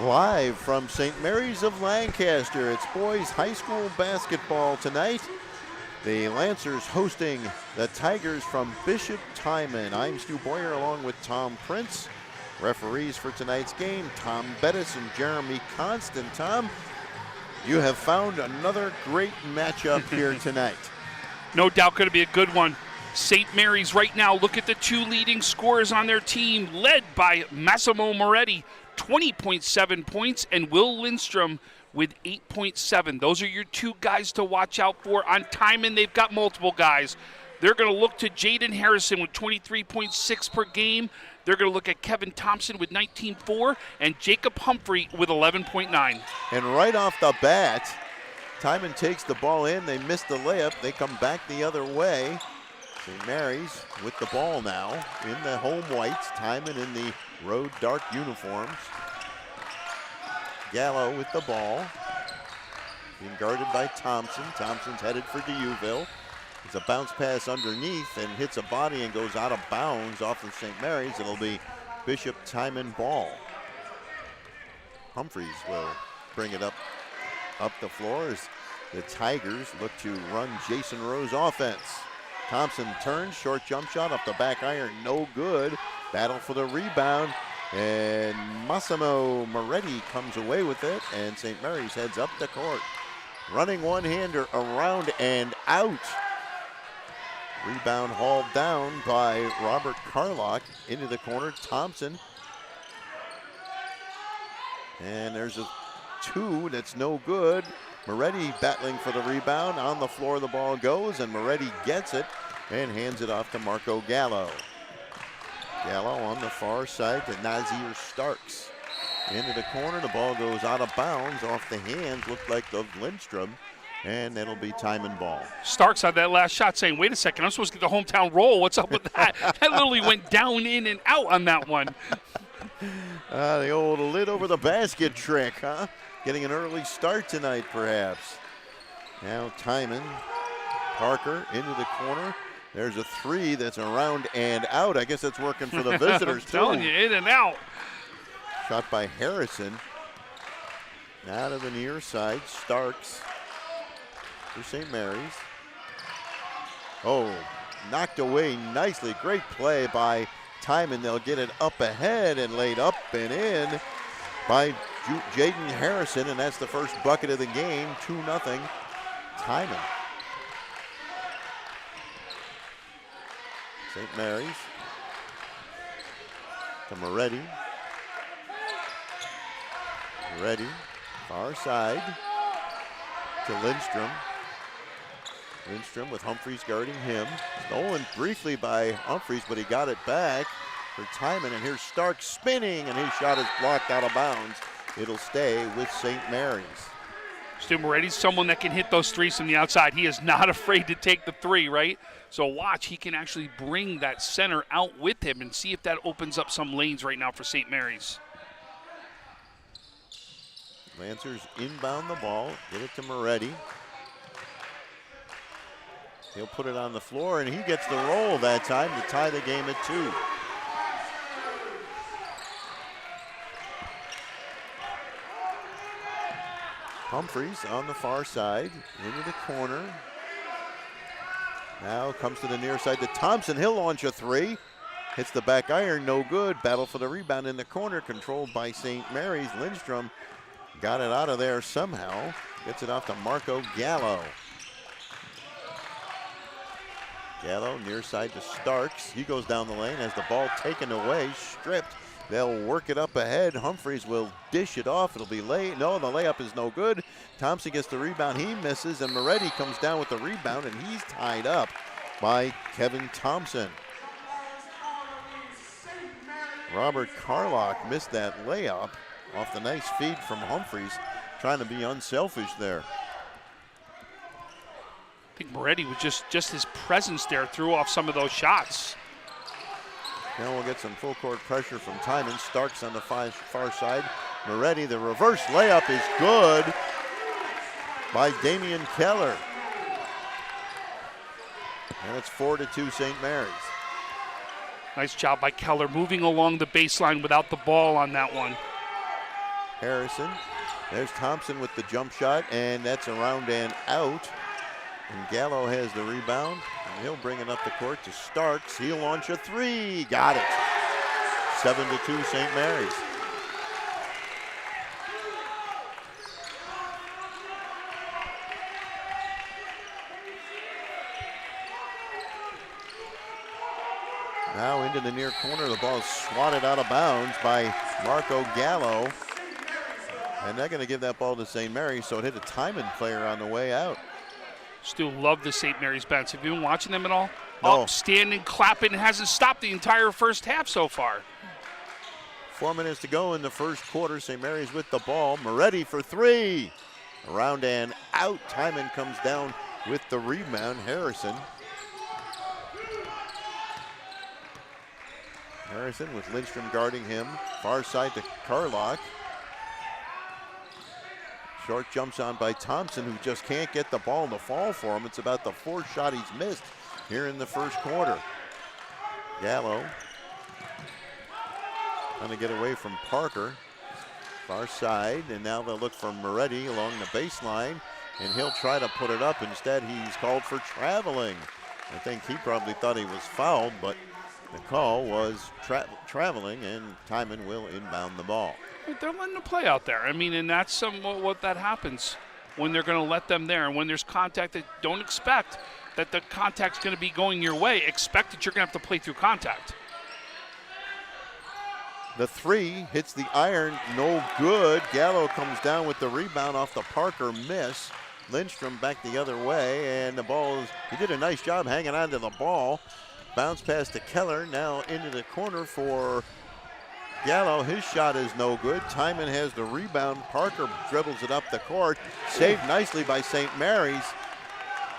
Live from St. Mary's of Lancaster, it's boys high school basketball tonight. The Lancers hosting the Tigers from Bishop Timon. I'm Stu Boyer along with Tom Prince. Referees for tonight's game, Tom Bettis and Jeremy Constant. Tom, you have found another great matchup here tonight. No doubt going to be a good one. St. Mary's right now, look at the two leading scorers on their team, led by Massimo Moretti, 20.7 points, and Will Lindstrom with 8.7. Those are your two guys to watch out for. On Timon, they've got multiple guys. They're going to look to Jaden Harrison with 23.6 per game. They're going to look at Kevin Thompson with 19.4 and Jacob Humphrey with 11.9. And right off the bat, Timon takes the ball in. They miss the layup. They come back the other way. St. Mary's with the ball now in the home whites. Timon in the road dark uniforms. Gallo with the ball. Being guarded by Thompson. Thompson's headed for DeUville. It's a bounce pass underneath and hits a body and goes out of bounds off of St. Mary's. It'll be Bishop Timon ball. Humphreys will bring it up the floor as the Tigers look to run Jason Rowe's offense. Thompson turns, short jump shot off the back iron, no good. Battle for the rebound, and Massimo Moretti comes away with it, and St. Mary's heads up the court. Running one-hander around and out. Rebound hauled down by Robert Carlock into the corner. Thompson. And there's a two that's no good. Moretti battling for the rebound. On the floor the ball goes, and Moretti gets it and hands it off to Marco Gallo. Gallo on the far side to Nazir Starks. Into the corner, the ball goes out of bounds off the hands, looked like of Lindstrom, and it'll be Timon ball. Starks had that last shot saying, wait a second, I'm supposed to get the hometown roll. What's up with that? That literally went down, in, and out on that one. The old lid over the basket trick, huh? Getting an early start tonight, perhaps. Now Timon, Parker into the corner. There's a three that's around and out. I guess that's working for the visitors, too. I'm telling you, in and out. Shot by Harrison. Out of the near side, Starks for St. Mary's. Oh, knocked away nicely. Great play by Timon. They'll get it up ahead and laid up and in by Jaden Harrison, and that's the first bucket of the game, 2-0 Timon. St. Mary's to Moretti. Moretti, far side to Lindstrom. Lindstrom with Humphreys guarding him. Stolen briefly by Humphreys, but he got it back for Timon, and here's Stark spinning, and his shot is blocked out of bounds. It'll stay with St. Mary's. Stu Moretti's someone that can hit those threes from the outside. He is not afraid to take the three, right? So watch, he can actually bring that center out with him and see if that opens up some lanes right now for St. Mary's. Lancers inbound the ball, get it to Moretti. He'll put it on the floor, and he gets the roll that time to tie the game at 2. Humphreys on the far side, into the corner. Now comes to the near side to Thompson. He'll launch a three. Hits the back iron, no good. Battle for the rebound in the corner, controlled by St. Mary's. Lindstrom got it out of there somehow. Gets it off to Marco Gallo. Gallo near side to Starks. He goes down the lane, has the ball taken away, stripped. They'll work it up ahead. Humphreys will dish it off. It'll be late. No, the layup is no good. Thompson gets the rebound. He misses, and Moretti comes down with the rebound, and he's tied up by Kevin Thompson. Robert Carlock missed that layup off the nice feed from Humphreys, trying to be unselfish there. I think Moretti was just his presence there threw off some of those shots. Now we'll get some full court pressure from Timon. Starks on the far side. Moretti, the reverse layup is good by Damian Keller. And it's 4-2 St. Mary's. Nice job by Keller moving along the baseline without the ball on that one. Harrison. There's Thompson with the jump shot, and that's around and out. And Gallo has the rebound, and he'll bring it up the court to Starks. He'll launch a three. Got it. 7-2 St. Mary's. Now into the near corner. The ball is swatted out of bounds by Marco Gallo. And they're going to give that ball to St. Mary's, so it hit a Timon player on the way out. Still love the St. Mary's bench. Have you been watching them at all? No. Up, standing, clapping, hasn't stopped the entire first half so far. 4 minutes to go in the first quarter. St. Mary's with the ball. Moretti for three. Around and out. Timon comes down with the rebound. Harrison with Lindstrom guarding him. Far side to Carlock. Short jumps on by Thompson, who just can't get the ball to fall for him. It's about the fourth shot he's missed here in the first quarter. Gallo trying to get away from Parker. Far side, and now they'll look for Moretti along the baseline, and he'll try to put it up. Instead, he's called for traveling. I think he probably thought he was fouled, but the call was traveling, and Timon will inbound the ball. They're letting the play out there. I mean, and that's what that happens when they're going to let them there. And when there's contact, that don't expect that the contact's going to be going your way. Expect that you're going to have to play through contact. The three hits the iron, no good. Gallo comes down with the rebound off the Parker miss. Lindstrom back the other way, and the ball is, he did a nice job hanging on to the ball. Bounce pass to Keller, now into the corner for Gallo. His shot is no good. Timon has the rebound. Parker dribbles it up the court. Saved nicely by St. Mary's.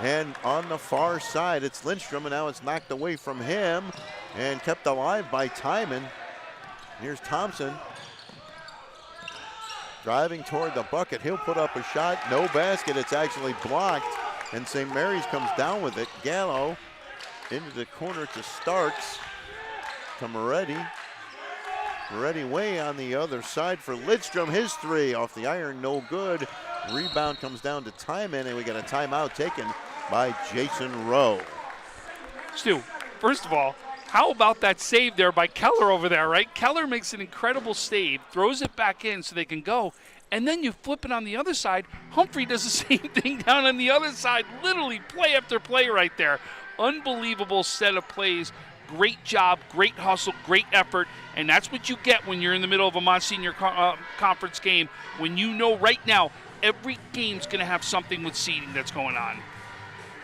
And on the far side, it's Lindstrom, and now it's knocked away from him and kept alive by Timon. Here's Thompson driving toward the bucket. He'll put up a shot. No basket. It's actually blocked, and St. Mary's comes down with it. Gallo into the corner to Starks, to Moretti. Moretti way on the other side for Lindstrom. His three off the iron, no good. Rebound comes down to Timon, and we got a timeout taken by Jason Rowe. Stu, first of all, how about that save there by Keller over there, right? Keller makes an incredible save, throws it back in so they can go, and then you flip it on the other side. Humphrey does the same thing down on the other side. Literally play after play right there. Unbelievable set of plays. Great job, great hustle, great effort, and that's what you get when you're in the middle of a Monsignor Conference game, when you know right now every game's going to have something with seeding that's going on.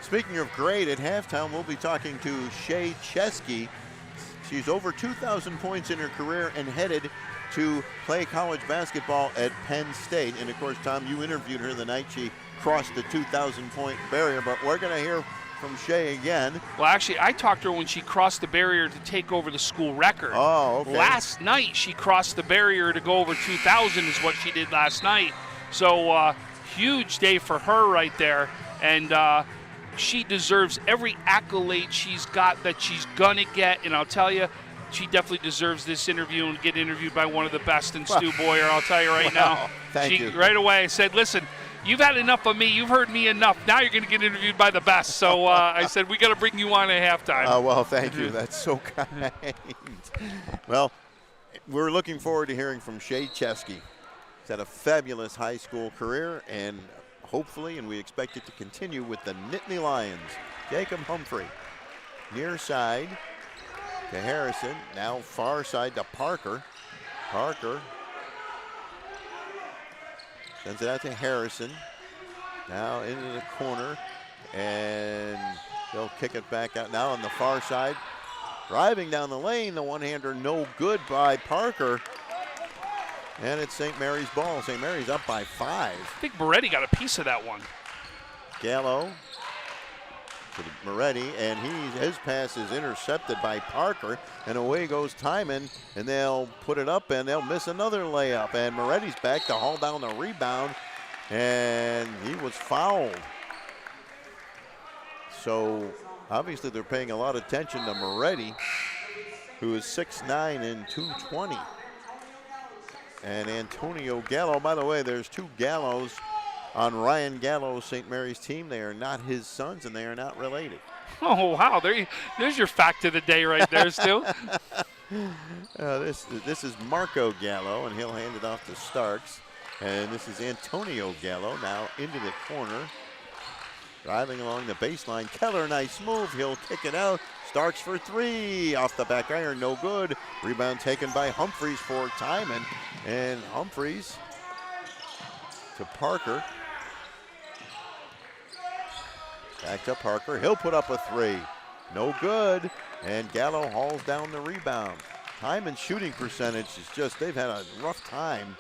Speaking of great, at halftime we'll be talking to Shea Chesky. She's over 2,000 points in her career and headed to play college basketball at Penn State. And of course, Tom, you interviewed her the night she crossed the 2,000-point barrier, but we're going to hear from Shea again. Well, actually, I talked to her when she crossed the barrier to take over the school record. Oh, okay. Last night, she crossed the barrier to go over 2,000 is what she did last night. So, huge day for her right there. And she deserves every accolade she's got that she's going to get. And I'll tell you, she definitely deserves this interview and get interviewed by one of the best in Stu Boyer. I'll tell you right now. Thank you. Right away, I said, listen, you've had enough of me. You've heard me enough. Now you're going to get interviewed by the best. So I said, we got to bring you on at halftime. Well, thank you. That's so kind. Well, we're looking forward to hearing from Shea Chesky. He's had a fabulous high school career, and hopefully, and we expect it to continue with the Nittany Lions. Jacob Humphrey, near side to Harrison. Now far side to Parker. Parker sends it out to Harrison. Now into the corner, and they'll kick it back out. Now on the far side, driving down the lane, the one-hander no good by Parker. And it's St. Mary's ball. St. Mary's up by 5. I think Moretti got a piece of that one. Gallo to Moretti, and his pass is intercepted by Parker, and away goes Timon, and they'll put it up, and they'll miss another layup. And Moretti's back to haul down the rebound, and he was fouled. So obviously they're paying a lot of attention to Moretti, who is 6'9" and 220. and Antonio Gallo. By the way, there's 2 Gallos on Ryan Gallo's St. Mary's team. They are not his sons, and they are not related. Oh, wow. There's your fact of the day right there, Stu. This is Marco Gallo, and he'll hand it off to Starks. And this is Antonio Gallo now into the corner. Driving along the baseline. Keller, nice move. He'll kick it out. Starks for 3. Off the back iron, no good. Rebound taken by Humphreys for Timon. And Humphreys to Parker. Back to Parker. He'll put up a 3. No good. And Gallo hauls down the rebound. Timon's shooting percentage is just, they've had a rough time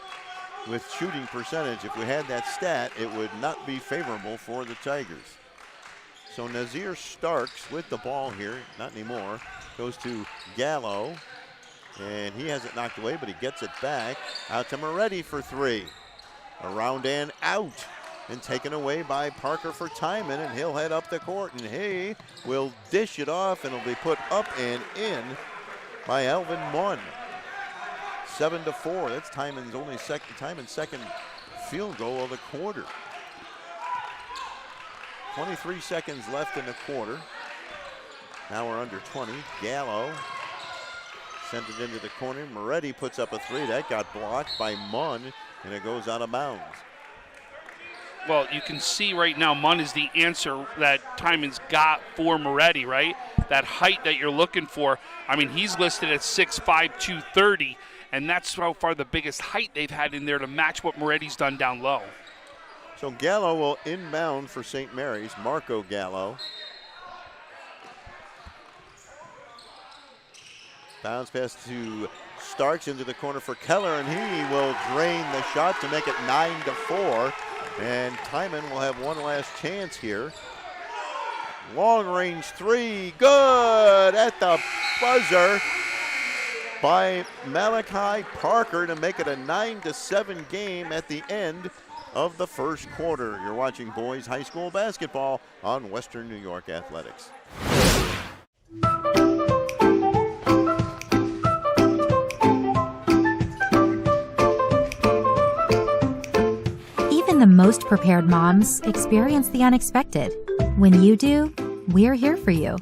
with shooting percentage. If we had that stat, it would not be favorable for the Tigers. So Nazir Starks with the ball here, not anymore, goes to Gallo, and he has it knocked away, but he gets it back. Out to Moretti for 3. Around and out, and taken away by Parker for Timon, and he'll head up the court, and he will dish it off, and it'll be put up and in by Alvin Munn. 7-4. That's Timon's second field goal of the quarter. 23 seconds left in the quarter. Now we're under 20. Gallo sent it into the corner. Moretti puts up a 3. That got blocked by Munn, and it goes out of bounds. Well, you can see right now Munn is the answer that Timon's got for Moretti, right? That height that you're looking for. I mean, he's listed at 6'5", 230. And that's so far the biggest height they've had in there to match what Moretti's done down low. So Gallo will inbound for St. Mary's. Marco Gallo. Bounce pass to Starks into the corner for Keller, and he will drain the shot to make it 9-4. And Timon will have one last chance here. Long range 3, good at the buzzer by Malachi Parker to make it a 9-7 game at the end of the first quarter. You're watching boys high school basketball on Western New York Athletics. Even the most prepared moms experience the unexpected. When you do, we're here for you.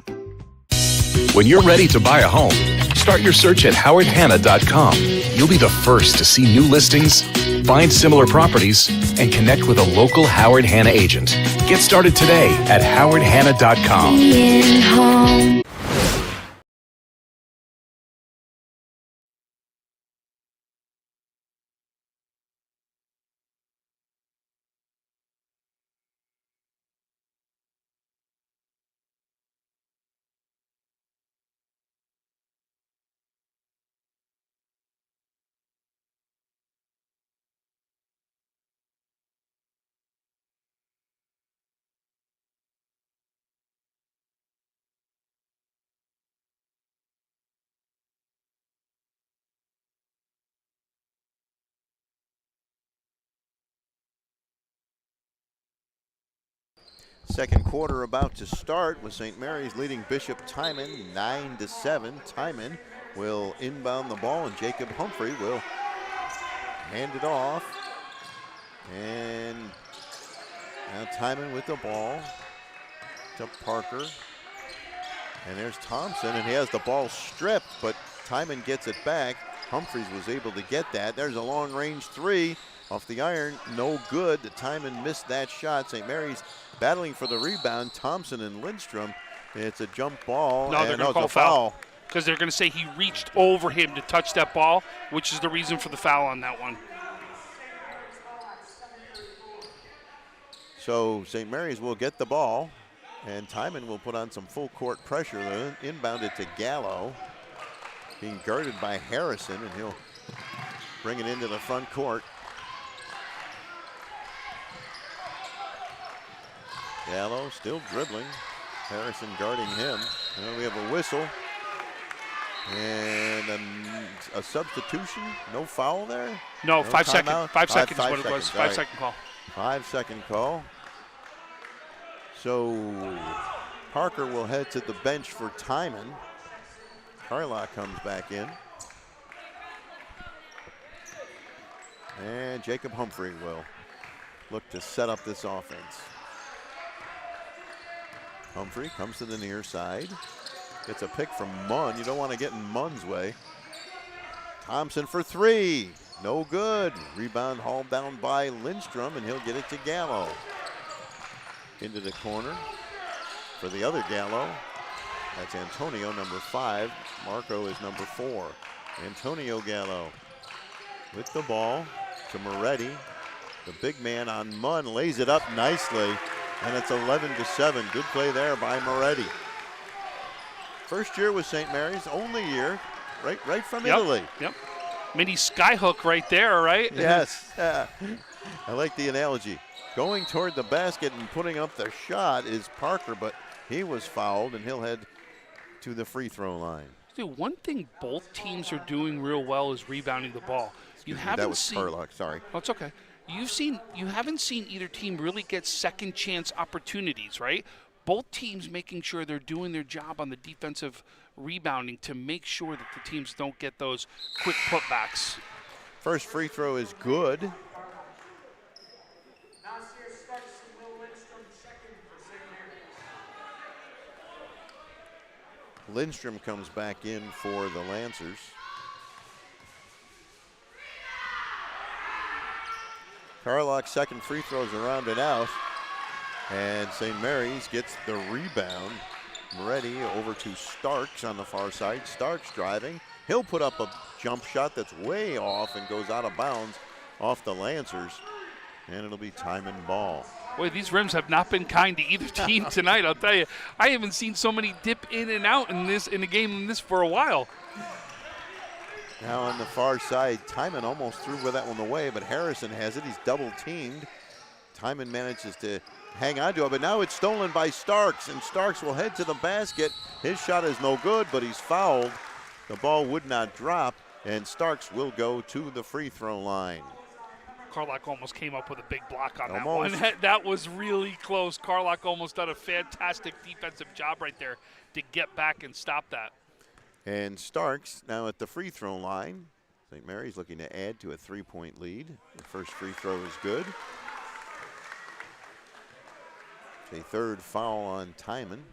When you're ready to buy a home, start your search at howardhanna.com. You'll be the first to see new listings, find similar properties, and connect with a local Howard Hanna agent. Get started today at howardhanna.com. Second quarter about to start with St. Mary's leading Bishop Timon 9-7. Timon will inbound the ball, and Jacob Humphrey will hand it off. And now Timon with the ball to Parker. And there's Thompson, and he has the ball stripped, but Timon gets it back. Humphreys was able to get that. There's a long range 3 off the iron, no good. The Timon missed that shot. St. Mary's battling for the rebound. Thompson and Lindstrom. It's a jump ball. No, they're going to call foul. Because they're going to say he reached over him to touch that ball, which is the reason for the foul on that one. So St. Mary's will get the ball, and Timon will put on some full court pressure. Inbound it to Gallo, being guarded by Harrison, and he'll bring it into the front court. Gallo still dribbling. Harrison guarding him. And we have a whistle. And a substitution. No foul there? No, 5 seconds. 5 seconds is what it was. 5 right. second call. 5 second call. So Parker will head to the bench for Timon. Carlock comes back in. And Jacob Humphrey will look to set up this offense. Humphrey comes to the near side. Gets a pick from Munn. You don't want to get in Munn's way. Thompson for three. No good. Rebound hauled down by Lindstrom, and he'll get it to Gallo. Into the corner for the other Gallo. That's Antonio, number 5. Marco is number 4. Antonio Gallo with the ball to Moretti. The big man on Munn lays it up nicely, and it's 11-7. Good play there by Moretti. First year with St. Mary's, only year, right from Italy. Yep. Mini skyhook right there, right? Yes. I like the analogy. Going toward the basket and putting up the shot is Parker, but he was fouled, and he'll head to the free throw line. Dude, one thing both teams are doing real well is rebounding the ball. That was Carlock, sorry. Oh, it's okay. You haven't seen either team really get second chance opportunities, right? Both teams making sure they're doing their job on the defensive rebounding to make sure that the teams don't get those quick putbacks. First free throw is good. Lindstrom comes back in for the Lancers. Carlock's second free throws are rounded out, and St. Mary's gets the rebound. Moretti over to Starks on the far side. Starks driving. He'll put up a jump shot that's way off and goes out of bounds off the Lancers, and it'll be Timon ball. Boy, these rims have not been kind to either team tonight. I'll tell you, I haven't seen so many dip in and out in a game this for a while. Now on the far side, Timon almost threw that one away, but Harrison has it. He's double teamed. Timon manages to hang on to it, but now it's stolen by Starks, and Starks will head to the basket. His shot is no good, but he's fouled. The ball would not drop, and Starks will go to the free throw line. Carlock almost came up with a big block on Almost. that one. That was really close. Carlock almost done a fantastic defensive job right there to get back and stop that. And Starks now at the free throw line. St. Mary's looking to add to a 3-point lead. The first free throw is good. A third foul on Timon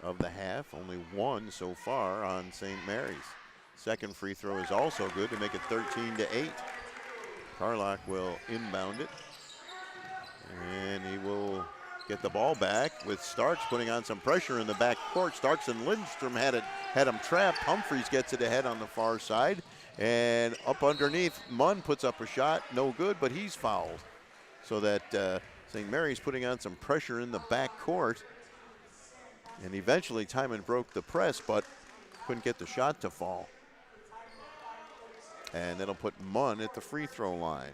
of the half. Only one so far on St. Mary's. Second free throw is also good to make it 13-8. Carlock will inbound it. And he will get the ball back with Starks putting on some pressure in the back court. Starks and Lindstrom had him trapped. Humphreys gets it ahead on the far side. And up underneath, Munn puts up a shot. No good, but he's fouled. So that St. Mary's putting on some pressure in the back court. And eventually Timon broke the press, but couldn't get the shot to fall. And that'll put Munn at the free throw line.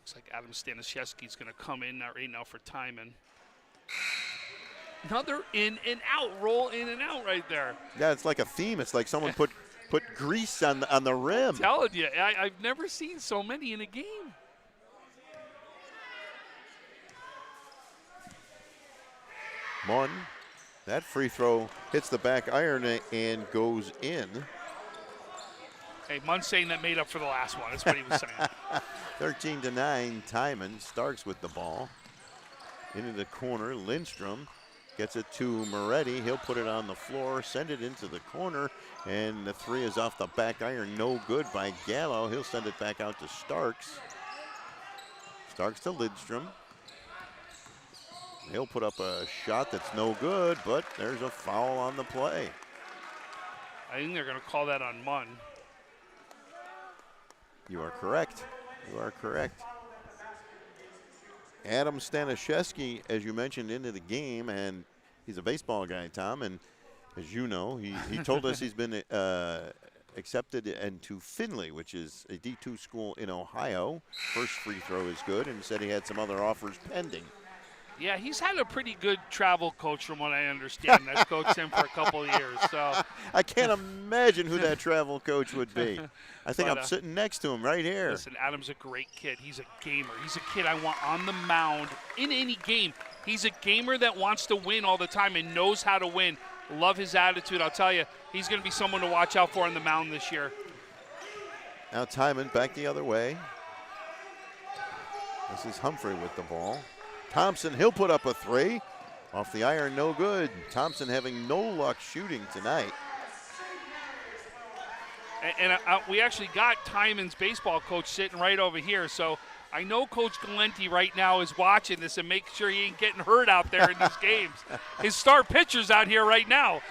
Looks like Adam Staniszewski's going to come in right now for Timon. Another in and out, roll in and out right there. Yeah, it's like a theme. It's like someone put grease on the rim. I'm telling you, I've never seen so many in a game. Munn, that free throw hits the back iron and goes in. Hey, Munn saying that made up for the last one. That's what he was saying. 13-9, Timon. Starks with the ball. Into the corner, Lindstrom gets it to Moretti. He'll put it on the floor, send it into the corner, and the three is off the back iron. No good by Gallo. He'll send it back out to Starks. Starks to Lindstrom. He'll put up a shot that's no good, but there's a foul on the play. I think they're going to call that on Munn. You are correct. You are correct. Adam Staniszewski, as you mentioned, into the game, and he's a baseball guy, Tom, and as you know, he told us he's been accepted into Findlay, which is a D2 school in Ohio. First free throw is good, and said he had some other offers pending. Yeah, he's had a pretty good travel coach from what I understand. That's coached him for a couple of years. So I can't imagine who that travel coach would be. I think I'm sitting next to him right here. Listen, Adam's a great kid. He's a gamer. He's a kid I want on the mound in any game. He's a gamer that wants to win all the time and knows how to win. Love his attitude. I'll tell you, he's going to be someone to watch out for on the mound this year. Now Timon back the other way. This is Humphrey with the ball. Thompson, he'll put up a 3. Off the iron, no good. Thompson having no luck shooting tonight. And we actually got Timon's baseball coach sitting right over here, so I know Coach Galenti right now is watching this and making sure he ain't getting hurt out there in these games. His star pitcher's out here right now.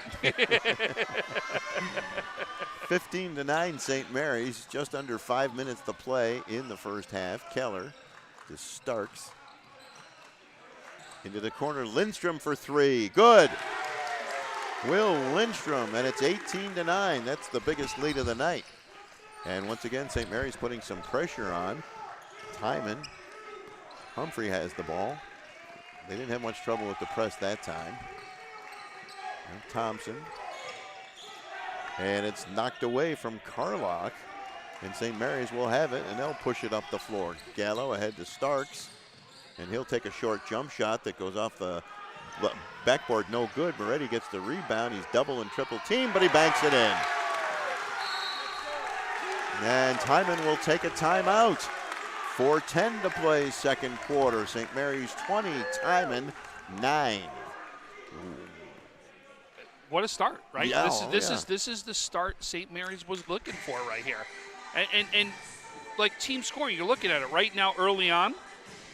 15-9 St. Mary's, just under 5 minutes to play in the first half. Keller to Starks. Into the corner, Lindstrom for 3. Good. Will Lindstrom, and it's 18-9. That's the biggest lead of the night. And once again, St. Mary's putting some pressure on Timon. Humphrey has the ball. They didn't have much trouble with the press that time. And Thompson. And it's knocked away from Carlock. And St. Mary's will have it, and they'll push it up the floor. Gallo ahead to Starks. And he'll take a short jump shot that goes off the backboard, no good. Moretti gets the rebound. He's double and triple team, but he banks it in. And Timon will take a timeout. 4:10 to play second quarter. St. Mary's 20, Timon 9. What a start, right? Yeah, This is the start St. Mary's was looking for right here. And like team scoring, you're looking at it right now early on.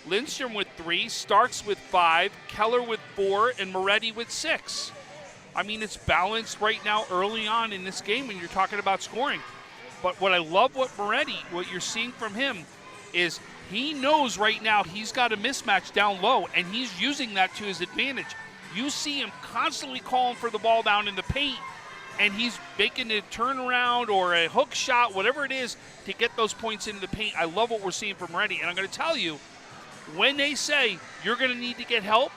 Lindstrom with 3, Starks with 5, Keller with 4, and Moretti with 6. I mean, it's balanced right now early on in this game when you're talking about scoring. But what I love what you're seeing from him is he knows right now he's got a mismatch down low, and he's using that to his advantage. You see him constantly calling for the ball down in the paint, and he's making a turnaround or a hook shot, whatever it is, to get those points into the paint. I love what we're seeing from Moretti, and I'm going to tell you, when they say you're going to need to get help,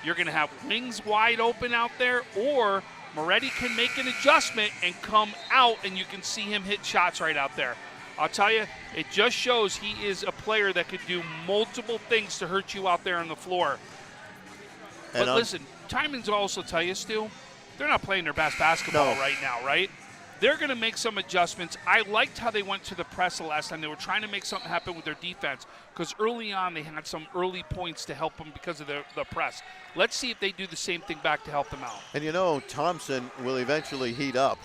you're going to have wings wide open out there, or Moretti can make an adjustment and come out, and you can see him hit shots right out there. I'll tell you, it just shows he is a player that could do multiple things to hurt you out there on the floor. But listen, Timon's also tell you, Stu, they're not playing their best basketball right now, right? They're going to make some adjustments. I liked how they went to the press the last time. They were trying to make something happen with their defense because early on they had some early points to help them because of the press. Let's see if they do the same thing back to help them out. And you know, Thompson will eventually heat up.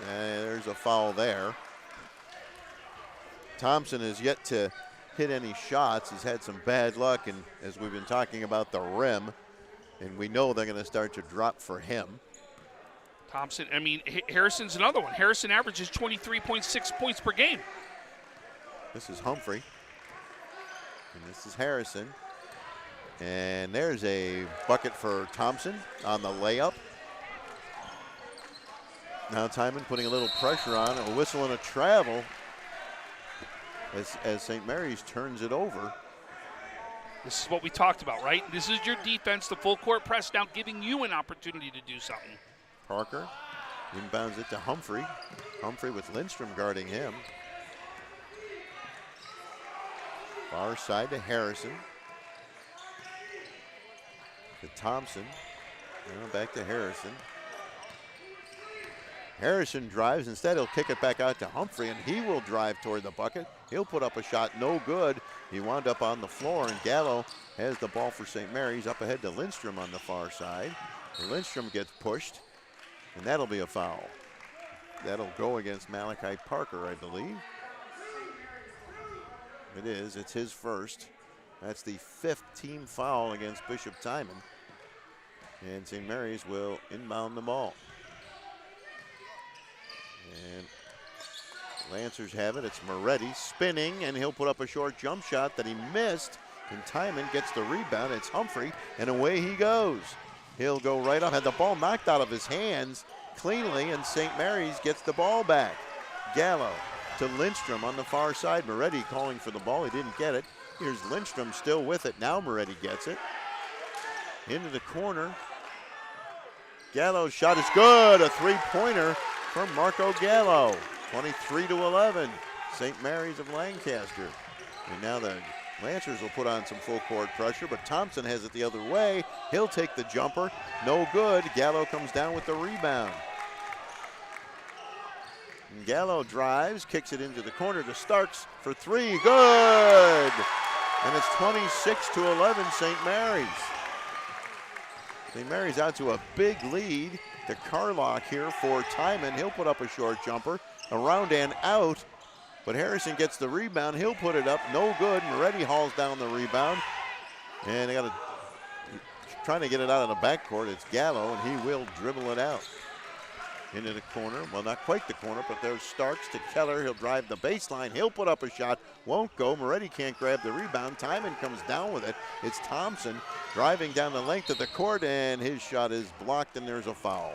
There's a foul there. Thompson has yet to hit any shots. He's had some bad luck, and as we've been talking about the rim, and we know they're going to start to drop for him. Thompson, I mean, Harrison's another one. Harrison averages 23.6 points per game. This is Humphrey. And this is Harrison. And there's a bucket for Thompson on the layup. Now Timon putting a little pressure on, a whistle and a travel as St. Mary's turns it over. This is what we talked about, right? This is your defense, the full court press now giving you an opportunity to do something. Parker inbounds it to Humphrey. Humphrey with Lindstrom guarding him. Far side to Harrison. To Thompson. Now back to Harrison. Harrison drives. Instead, he'll kick it back out to Humphrey, and he will drive toward the bucket. He'll put up a shot, no good. He wound up on the floor, and Gallo has the ball for St. Mary's up ahead to Lindstrom on the far side. And Lindstrom gets pushed. And that'll be a foul. That'll go against Malachi Parker, I believe. It is. It's his first. That's the 5th team foul against Bishop Timon. And St. Mary's will inbound the ball. And Lancers have it. It's Moretti spinning, and he'll put up a short jump shot that he missed. And Timon gets the rebound. It's Humphrey, and away he goes. He'll go right off. Had the ball knocked out of his hands cleanly, and St. Mary's gets the ball back. Gallo to Lindstrom on the far side. Moretti calling for the ball. He didn't get it. Here's Lindstrom still with it. Now Moretti gets it. Into the corner. Gallo's shot is good. A three-pointer from Marco Gallo. 23-11. St. Mary's of Lancaster. And now the Lancers will put on some full court pressure, but Thompson has it the other way. He'll take the jumper. No good. Gallo comes down with the rebound. And Gallo drives, kicks it into the corner to Starks for three. Good! And it's 26-11 St. Mary's. St. Mary's out to a big lead. To Carlock here for Timon. He'll put up a short jumper. Around and out. But Harrison gets the rebound. He'll put it up. No good. Moretti hauls down the rebound. And they trying to get it out of the backcourt. It's Gallo, and he will dribble it out. Into the corner. Well, not quite the corner, but there's Starks to Keller. He'll drive the baseline. He'll put up a shot. Won't go. Moretti can't grab the rebound. Timon comes down with it. It's Thompson driving down the length of the court, and his shot is blocked, and there's a foul.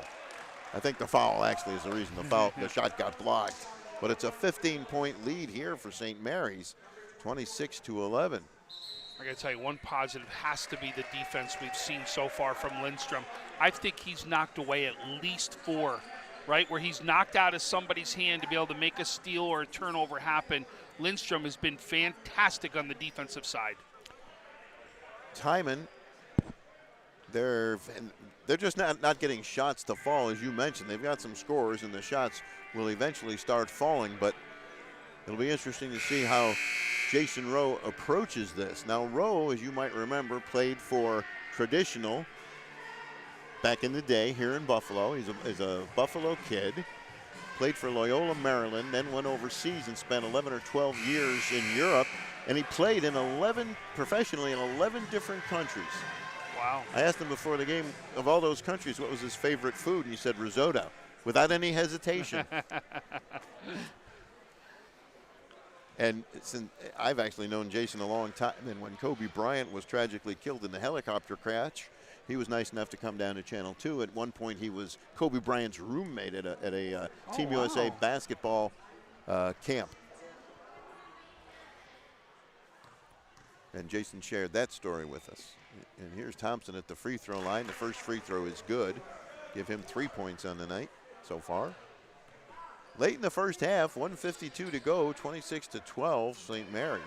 I think the foul actually is the reason the shot got blocked. But it's a 15-point lead here for St. Mary's, 26-11. I got to tell you, one positive has to be the defense we've seen so far from Lindstrom. I think he's knocked away at least 4, right, where he's knocked out of somebody's hand to be able to make a steal or a turnover happen. Lindstrom has been fantastic on the defensive side. Timon, they're just not getting shots to fall, as you mentioned. They've got some scorers, and the shots will eventually start falling, but it'll be interesting to see how Jason Rowe approaches this. Now, Rowe, as you might remember, played for Traditional back in the day here in Buffalo. He's a Buffalo kid. Played for Loyola, Maryland, then went overseas and spent 11 or 12 years in Europe, and he played in professionally in 11 different countries. Wow. I asked him before the game, of all those countries, what was his favorite food? He said risotto, without any hesitation. And I've actually known Jason a long time, and when Kobe Bryant was tragically killed in the helicopter crash, he was nice enough to come down to Channel 2. At one point, he was Kobe Bryant's roommate at a Team USA basketball camp. And Jason shared that story with us. And here's Thompson at the free throw line. The first free throw is good. Give him 3 points on the night so far. Late in the first half, 1:52 to go, 26-12, St. Mary's.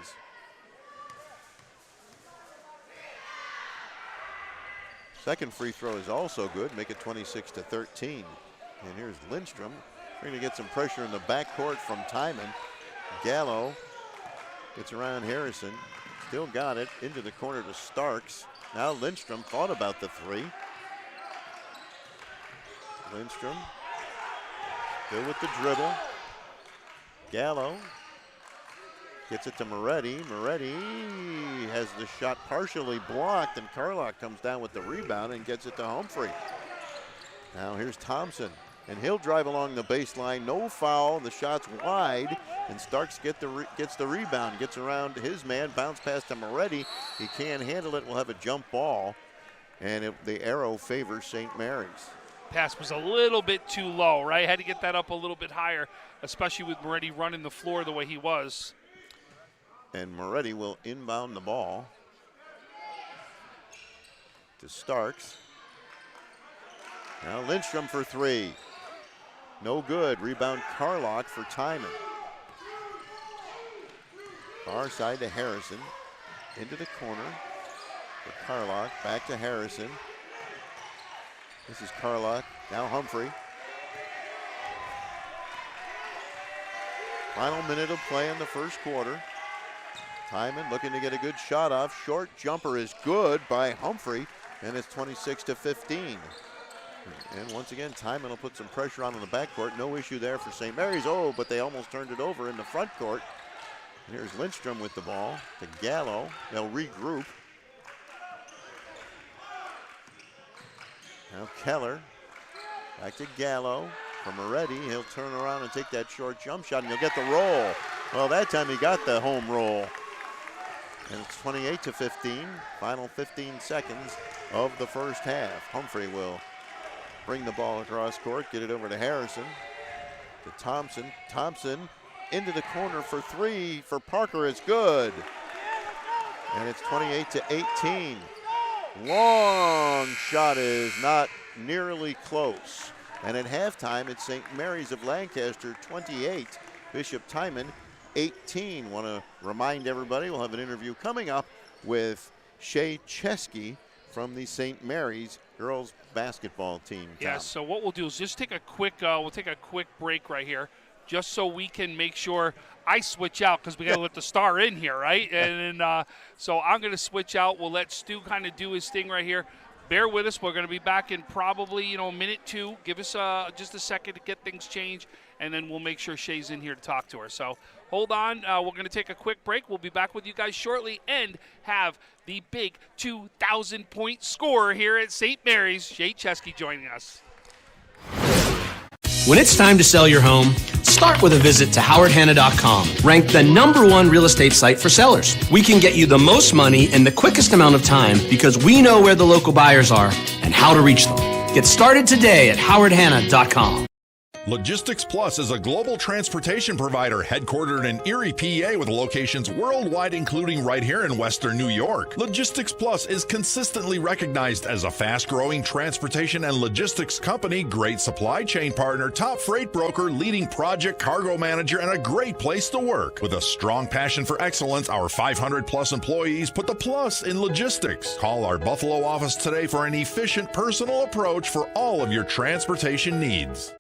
Second free throw is also good, make it 26-13. And here's Lindstrom. We're going to get some pressure in the backcourt from Timon. Gallo gets around Harrison. Still got it into the corner to Starks. Now Lindstrom thought about the three. Lindstrom still with the dribble. Gallo gets it to Moretti. Moretti has the shot partially blocked, and Carlock comes down with the rebound and gets it to Humphrey. Now here's Thompson, and he'll drive along the baseline. No foul. The shot's wide, and Starks gets the rebound. Gets around his man, bounce pass to Moretti. He can't handle it. We'll have a jump ball, and the arrow favors St. Mary's. Pass was a little bit too low, right? Had to get that up a little bit higher, especially with Moretti running the floor the way he was. And Moretti will inbound the ball to Starks. Now Lindstrom for three. No good. Rebound Carlock for Timon. Far side to Harrison. Into the corner for Carlock. Back to Harrison. This is Carlock. Now Humphrey. Final minute of play in the first quarter. Timon looking to get a good shot off. Short jumper is good by Humphrey, and it's 26-15. And once again, Timon will put some pressure on in the backcourt. No issue there for St. Mary's. Oh, but they almost turned it over in the front court. And here's Lindstrom with the ball to Gallo. They'll regroup. Now Keller back to Gallo for Moretti. He'll turn around and take that short jump shot, and he'll get the roll. Well, that time he got the home roll. And it's 28-15. Final 15 seconds of the first half. Humphrey will bring the ball across court, get it over to Harrison, to Thompson. Thompson into the corner for three for Parker. It's good. And it's 28-18. Long shot is not nearly close. And at halftime, it's St. Mary's of Lancaster 28, Bishop Timon 18. Want to remind everybody we'll have an interview coming up with Shay Chesky from the St. Mary's girls basketball team. Yeah, so what we'll do is just take a quick break right here, just so we can make sure I switch out, because we got to let the star in here, right? And then, so I'm going to switch out. We'll let Stu kind of do his thing right here. Bear with us. We're going to be back in probably, a minute, two. Give us just a second to get things changed, and then we'll make sure Shay's in here to talk to her. So hold on. We're going to take a quick break. We'll be back with you guys shortly and have the big 2,000-point scorer here at St. Mary's, Shay Chesky, joining us. When it's time to sell your home, start with a visit to howardhanna.com, ranked the #1 real estate site for sellers. We can get you the most money in the quickest amount of time because we know where the local buyers are and how to reach them. Get started today at howardhanna.com. Logistics Plus is a global transportation provider headquartered in Erie, PA, with locations worldwide, including right here in Western New York. Logistics Plus is consistently recognized as a fast-growing transportation and logistics company, great supply chain partner, top freight broker, leading project cargo manager, and a great place to work. With a strong passion for excellence, our 500-plus employees put the plus in logistics. Call our Buffalo office today for an efficient, personal approach for all of your transportation needs.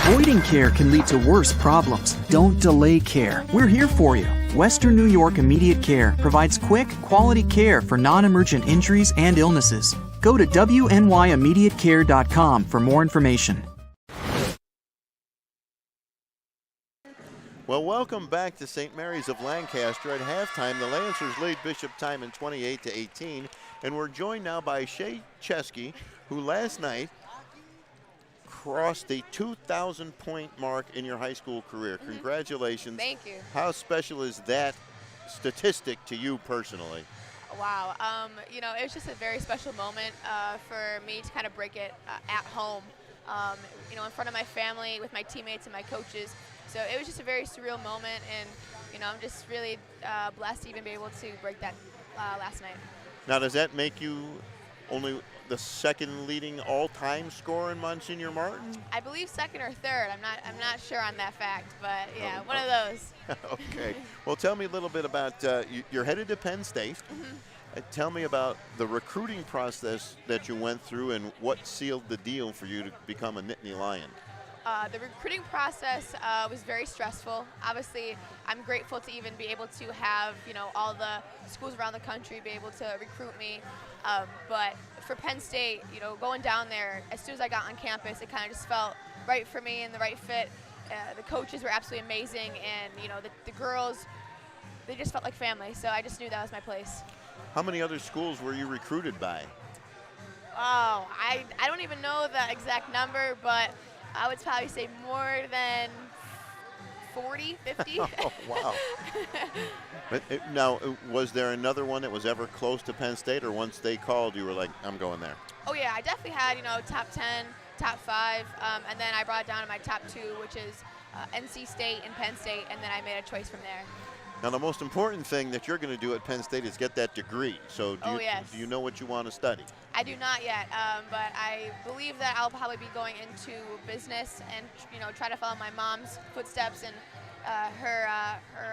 Avoiding care can lead to worse problems. Don't delay care. We're here for you. Western New York Immediate Care provides quick, quality care for non-emergent injuries and illnesses. Go to wnyImmediatecare.com for more information. Well, welcome back to St. Mary's of Lancaster. At halftime, the Lancers lead Bishop Timon 28-18, and we're joined now by Shay Chesky, who last night crossed the 2,000-point mark in your high school career. Congratulations. Thank you. How special is that statistic to you personally? Wow. It was just a very special moment for me to kind of break it at home, in front of my family, with my teammates and my coaches. So it was just a very surreal moment, and, I'm just really blessed to even be able to break that last night. Now, does that make you only the second leading all-time scorer in Monsignor Martin? I believe second or third. I'm not sure on that fact, but yeah, one of those. Okay. Well, tell me a little bit about you're headed to Penn State. Tell me about the recruiting process that you went through and what sealed the deal for you to become a Nittany Lion. The recruiting process was very stressful. Obviously, I'm grateful to even be able to have, all the schools around the country be able to recruit me. But for Penn State, going down there, as soon as I got on campus, it kind of just felt right for me and the right fit. The coaches were absolutely amazing, and, the girls, they just felt like family. So I just knew that was my place. How many other schools were you recruited by? Oh, I don't even know the exact number, but I would probably say more than 40, 50. Oh, wow. But now, was there another one that was ever close to Penn State, or once they called, you were like, I'm going there? Oh, yeah, I definitely had, top 10, top 5, and then I brought it down to my top 2, which is NC State and Penn State, and then I made a choice from there. Now, the most important thing that you're going to do at Penn State is get that degree. So do you know what you want to study? I do not yet, but I believe that I'll probably be going into business and, try to follow my mom's footsteps and her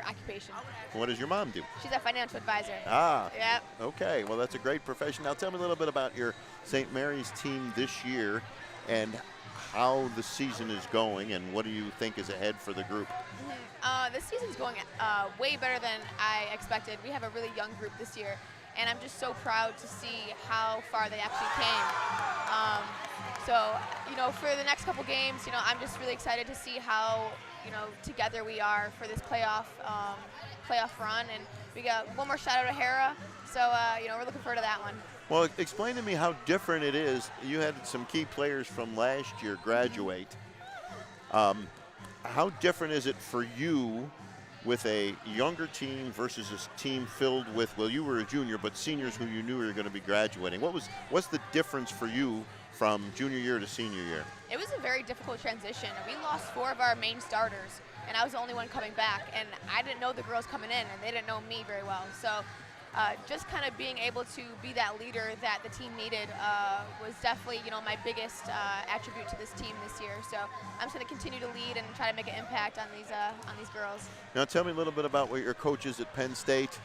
occupation. What does your mom do? She's a financial advisor. Ah. Yep. Okay. Well, that's a great profession. Now, tell me a little bit about your St. Mary's team this year and how the season is going, and what do you think is ahead for the group? This season's going way better than I expected. We have a really young group this year, and I'm just so proud to see how far they actually came. So, for the next couple games, I'm just really excited to see how, together we are for this playoff run, and we got one more shot at O'Hara, so, we're looking forward to that one. Well, explain to me how different it is. You had some key players from last year graduate. How different is it for you with a younger team versus a team filled with, well, you were a junior, but seniors who you knew were going to be graduating? What's the difference for you from junior year to senior year? It was a very difficult transition. We lost 4 of our main starters, and I was the only one coming back. And I didn't know the girls coming in, and they didn't know me very well. So just kind of being able to be that leader that the team needed was definitely, my biggest attribute to this team this year. So I'm just going to continue to lead and try to make an impact on these girls. Now tell me a little bit about what your coaches at Penn State.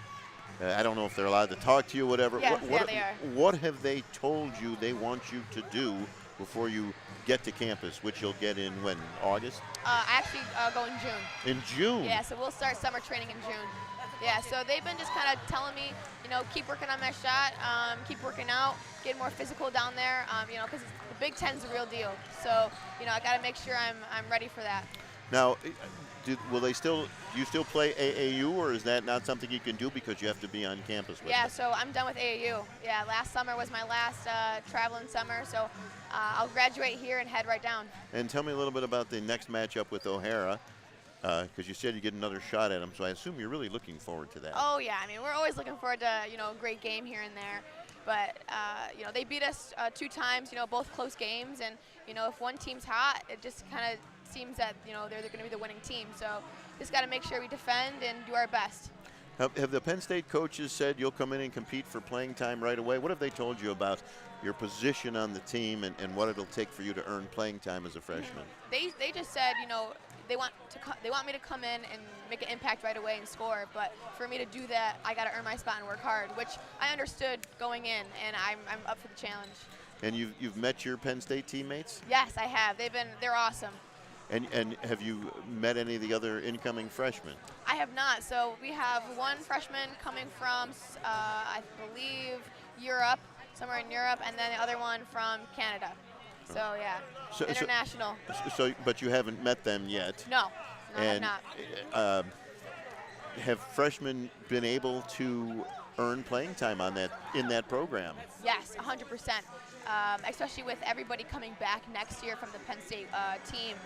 I don't know if they're allowed to talk to you, whatever. Yes, they are. What have they told you they want you to do before you get to campus, which you'll get in when, August? I actually go in June. In June? Yeah, so we'll start summer training in June. Yeah, so they've been just kind of telling me, keep working on my shot, keep working out, get more physical down there, because the Big Ten's a real deal. So, I got to make sure I'm ready for that. Now, do you still play AAU, or is that not something you can do because you have to be on campus with Yeah, them? so I'm done with AAU. Yeah, last summer was my last traveling summer, so I'll graduate here and head right down. And tell me a little bit about the next matchup with O'Hara, because you said you get another shot at them, so I assume you're really looking forward to that. Oh, yeah. I mean, we're always looking forward to, a great game here and there. But, they beat us 2 times, both close games. And, if one team's hot, it just kind of seems that, they're going to be the winning team. So just got to make sure we defend and do our best. Have the Penn State coaches said you'll come in and compete for playing time right away? What have they told you about your position on the team and what it'll take for you to earn playing time as a freshman? They just said, they want me to come in and make an impact right away and score, but for me to do that, I got to earn my spot and work hard, which I understood going in, and I'm up for the challenge. And you've met your Penn State teammates? Yes, I have. They're awesome. And have you met any of the other incoming freshmen? I have not. So we have one freshman coming from, I believe, Europe, somewhere in Europe, and then the other one from Canada. So yeah, international. But you haven't met them yet. No, I have not. Have freshmen been able to earn playing time in that program? Yes, 100%. Especially with everybody coming back next year from the Penn State team,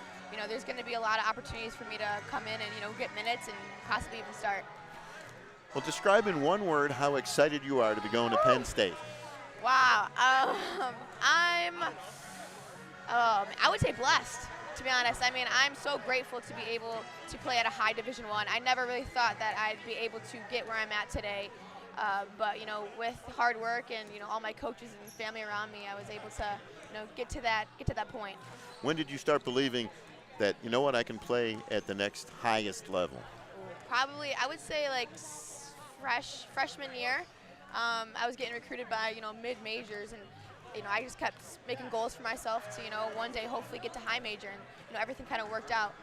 there's going to be a lot of opportunities for me to come in and get minutes and possibly even start. Well, describe in one word how excited you are to be going to Penn State. Wow, I would say blessed, to be honest. I mean, I'm so grateful to be able to play at a high Division I. I never really thought that I'd be able to get where I'm at today. But, with hard work and, all my coaches and family around me, I was able to, get to that point. When did you start believing that, I can play at the next highest level? Probably, I would say, like, freshman year. I was getting recruited by, mid-majors, and, I just kept making goals for myself to, one day hopefully get to high major, and, everything kind of worked out.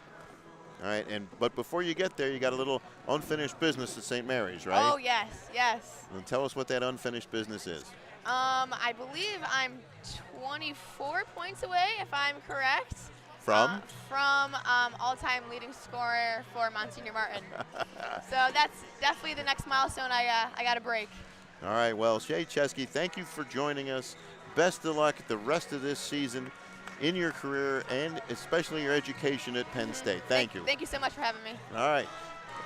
All right, but before you get there, you got a little unfinished business at St. Mary's, right? Oh, yes. And tell us what that unfinished business is. I believe I'm 24 points away, if I'm correct. From? From all-time leading scorer for Monsignor Martin. So that's definitely the next milestone I got to break. All right, well, Shay Chesky, thank you for joining us. Best of luck the rest of this season in your career and especially your education at Penn State. Thank you. Thank you so much for having me. All right.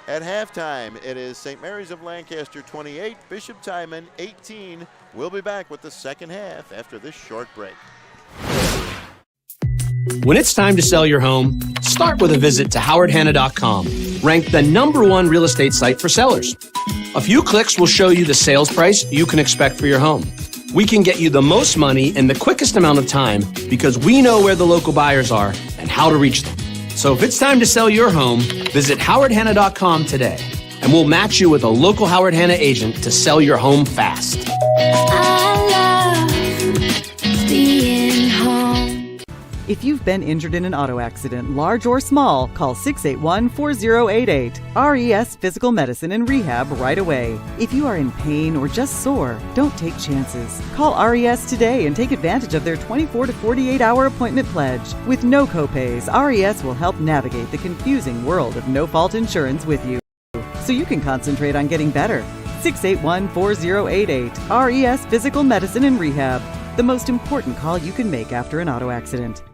At halftime, it is St. Mary's of Lancaster 28, Bishop Timon 18. We'll be back with the second half after this short break. When it's time to sell your home, start with a visit to howardhanna.com, ranked the #1 real estate site for sellers. A few clicks will show you the sales price you can expect for your home. We can get you the most money in the quickest amount of time because we know where the local buyers are and how to reach them. So if it's time to sell your home, visit howardhanna.com today, and we'll match you with a local Howard Hanna agent to sell your home fast. I love being home. If you've been injured in an auto accident, large or small, call 681-4088. RES Physical Medicine and Rehab right away. If you are in pain or just sore, don't take chances. Call RES today and take advantage of their 24 to 48-hour appointment pledge. With no copays, RES will help navigate the confusing world of no-fault insurance with you, so you can concentrate on getting better. 681-4088. RES Physical Medicine and Rehab. The most important call you can make after an auto accident.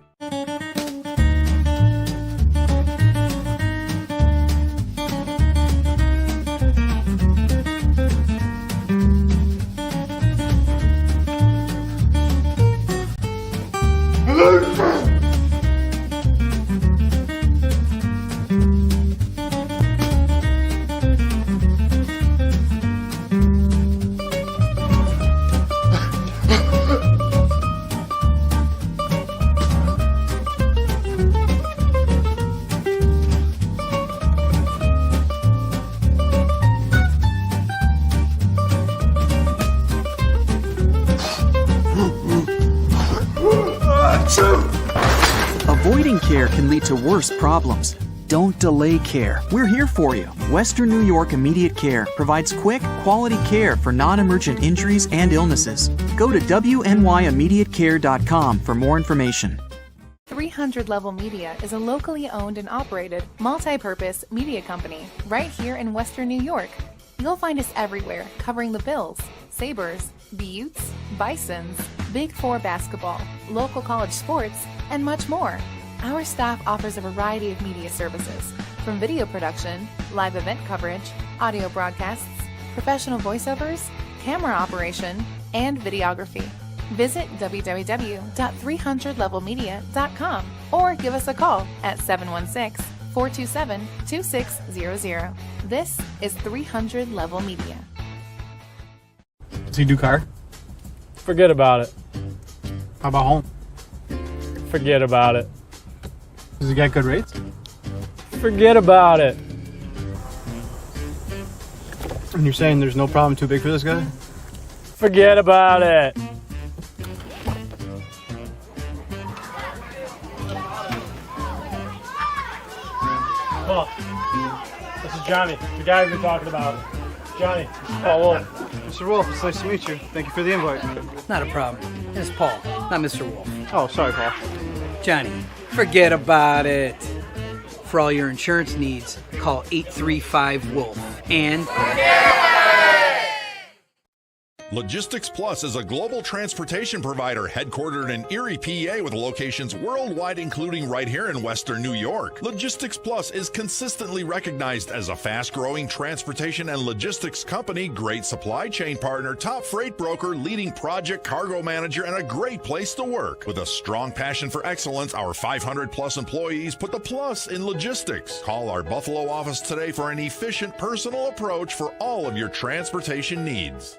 lead to worse problems. Don't delay care. We're here for you. Western New York Immediate Care provides quick, quality care for non-emergent injuries and illnesses. Go to wnyImmediatecare.com for more information. 300 Level Media is a locally owned and operated, multi-purpose media company right here in Western New York. You'll find us everywhere, covering the Bills, Sabres, the Utes, Bisons, Big Four basketball, local college sports, and much more. Our staff offers a variety of media services, from video production, live event coverage, audio broadcasts, professional voiceovers, camera operation, and videography. Visit www.300levelmedia.com or give us a call at 716-427-2600. This is 300 Level Media. Does he do car? Forget about it. How about home? Forget about it. Does he get good rates? Forget about it. And you're saying there's no problem too big for this guy? Forget about it. Paul, this is Johnny, the guy we've been talking about. Johnny, this is Paul Wolf. Mr. Wolf, it's nice to meet you. Thank you for the invite. Not a problem. It's Paul, not Mr. Wolf. Oh, sorry, Paul. Johnny, forget about it. For all your insurance needs, call 835-WOLF and... Logistics Plus is a global transportation provider headquartered in Erie, PA with locations worldwide, including right here in Western New York. Logistics Plus is consistently recognized as a fast-growing transportation and logistics company, great supply chain partner, top freight broker, leading project cargo manager, and a great place to work. With a strong passion for excellence, our 500-plus employees put the plus in logistics. Call our Buffalo office today for an efficient, personal approach for all of your transportation needs.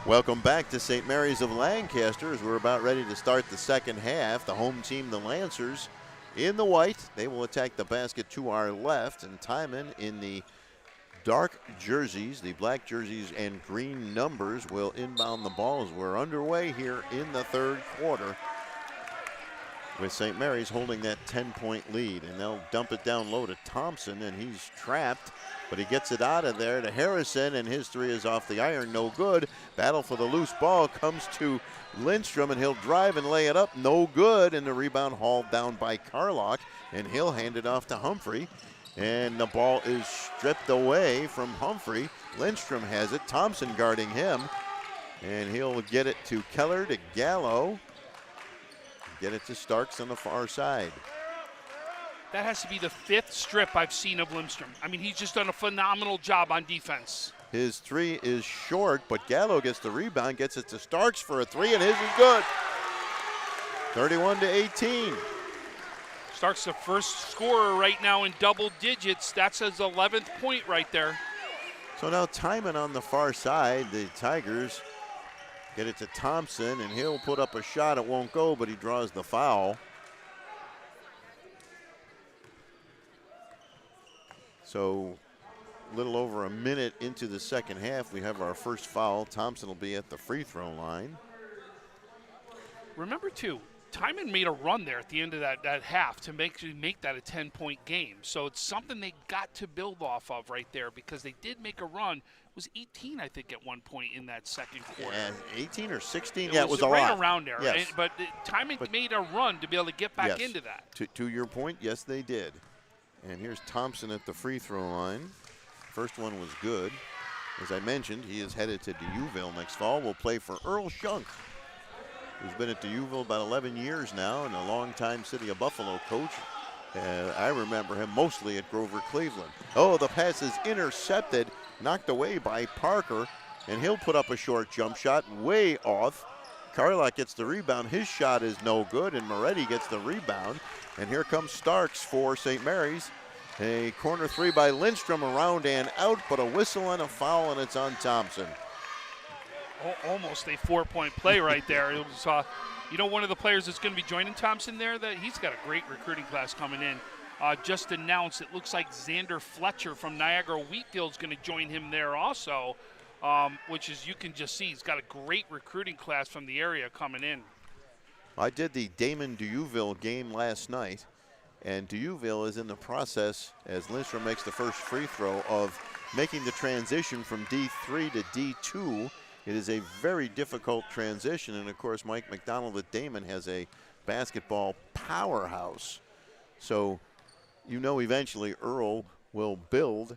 Welcome back to St. Mary's of Lancaster as we're about ready to start the second half. The home team, the Lancers, in the white. They will attack the basket to our left, and Timon in the dark jerseys, the black jerseys and green numbers, will inbound the ball as we're underway here in the third quarter, with St. Mary's holding that 10-point lead. And they'll dump it down low to Thompson, and he's trapped, but he gets it out of there to Harrison, and his three is off the iron, no good. Battle for the loose ball comes to Lindstrom, and he'll drive and lay it up, no good, and the rebound hauled down by Carlock, and he'll hand it off to Humphrey, and the ball is stripped away from Humphrey. Lindstrom has it, Thompson guarding him, and he'll get it to Keller, to Gallo, get it to Starks on the far side. That has to be the fifth strip I've seen of Lindstrom. I mean, he's just done a phenomenal job on defense. His three is short, but Gallo gets the rebound, gets it to Starks for a three, and his is good. 31-18. Starks the first scorer right now in double digits. That's his 11th point right there. So now Timon on the far side. The Tigers get it to Thompson, and he'll put up a shot. It won't go, but he draws the foul. So a little over a minute into the second half, we have our first foul. Thompson will be at the free throw line. Remember, too, Timon made a run there at the end of that half to make that a 10-point game. So it's something they got to build off of right there, because they did make a run. It was 18, I think, at one point in that second quarter. Yeah, 18 or 16? It was a right lot. Around there. Yes. But Timon made a run to be able to get back yes. into that. To your point, yes, they did. And here's Thompson at the free throw line. First one was good. As I mentioned, he is headed to Deauville next fall. Will play for Earl Shunk, who's been at Deauville about 11 years now and a longtime City of Buffalo coach. I remember him mostly at Grover Cleveland. Oh, the pass is intercepted, knocked away by Parker, and he'll put up a short jump shot way off. Carlock gets the rebound. His shot is no good, and Moretti gets the rebound. And here comes Starks for St. Mary's. A corner three by Lindstrom, around and out, but a whistle and a foul, and it's on Thompson. Almost a 4-point play right there. It was, one of the players that's going to be joining Thompson there, that he's got a great recruiting class coming in. Just announced, it looks like Xander Fletcher from Niagara Wheatfield's going to join him there also. which is, you can just see, he's got a great recruiting class from the area coming in. I did the Damon-Dieuville game last night, and Dieuville is in the process, as Lindstrom makes the first free throw, of making the transition from D3 to D2. It is a very difficult transition, and of course Mike McDonald at Damon has a basketball powerhouse. So you know eventually Earl will build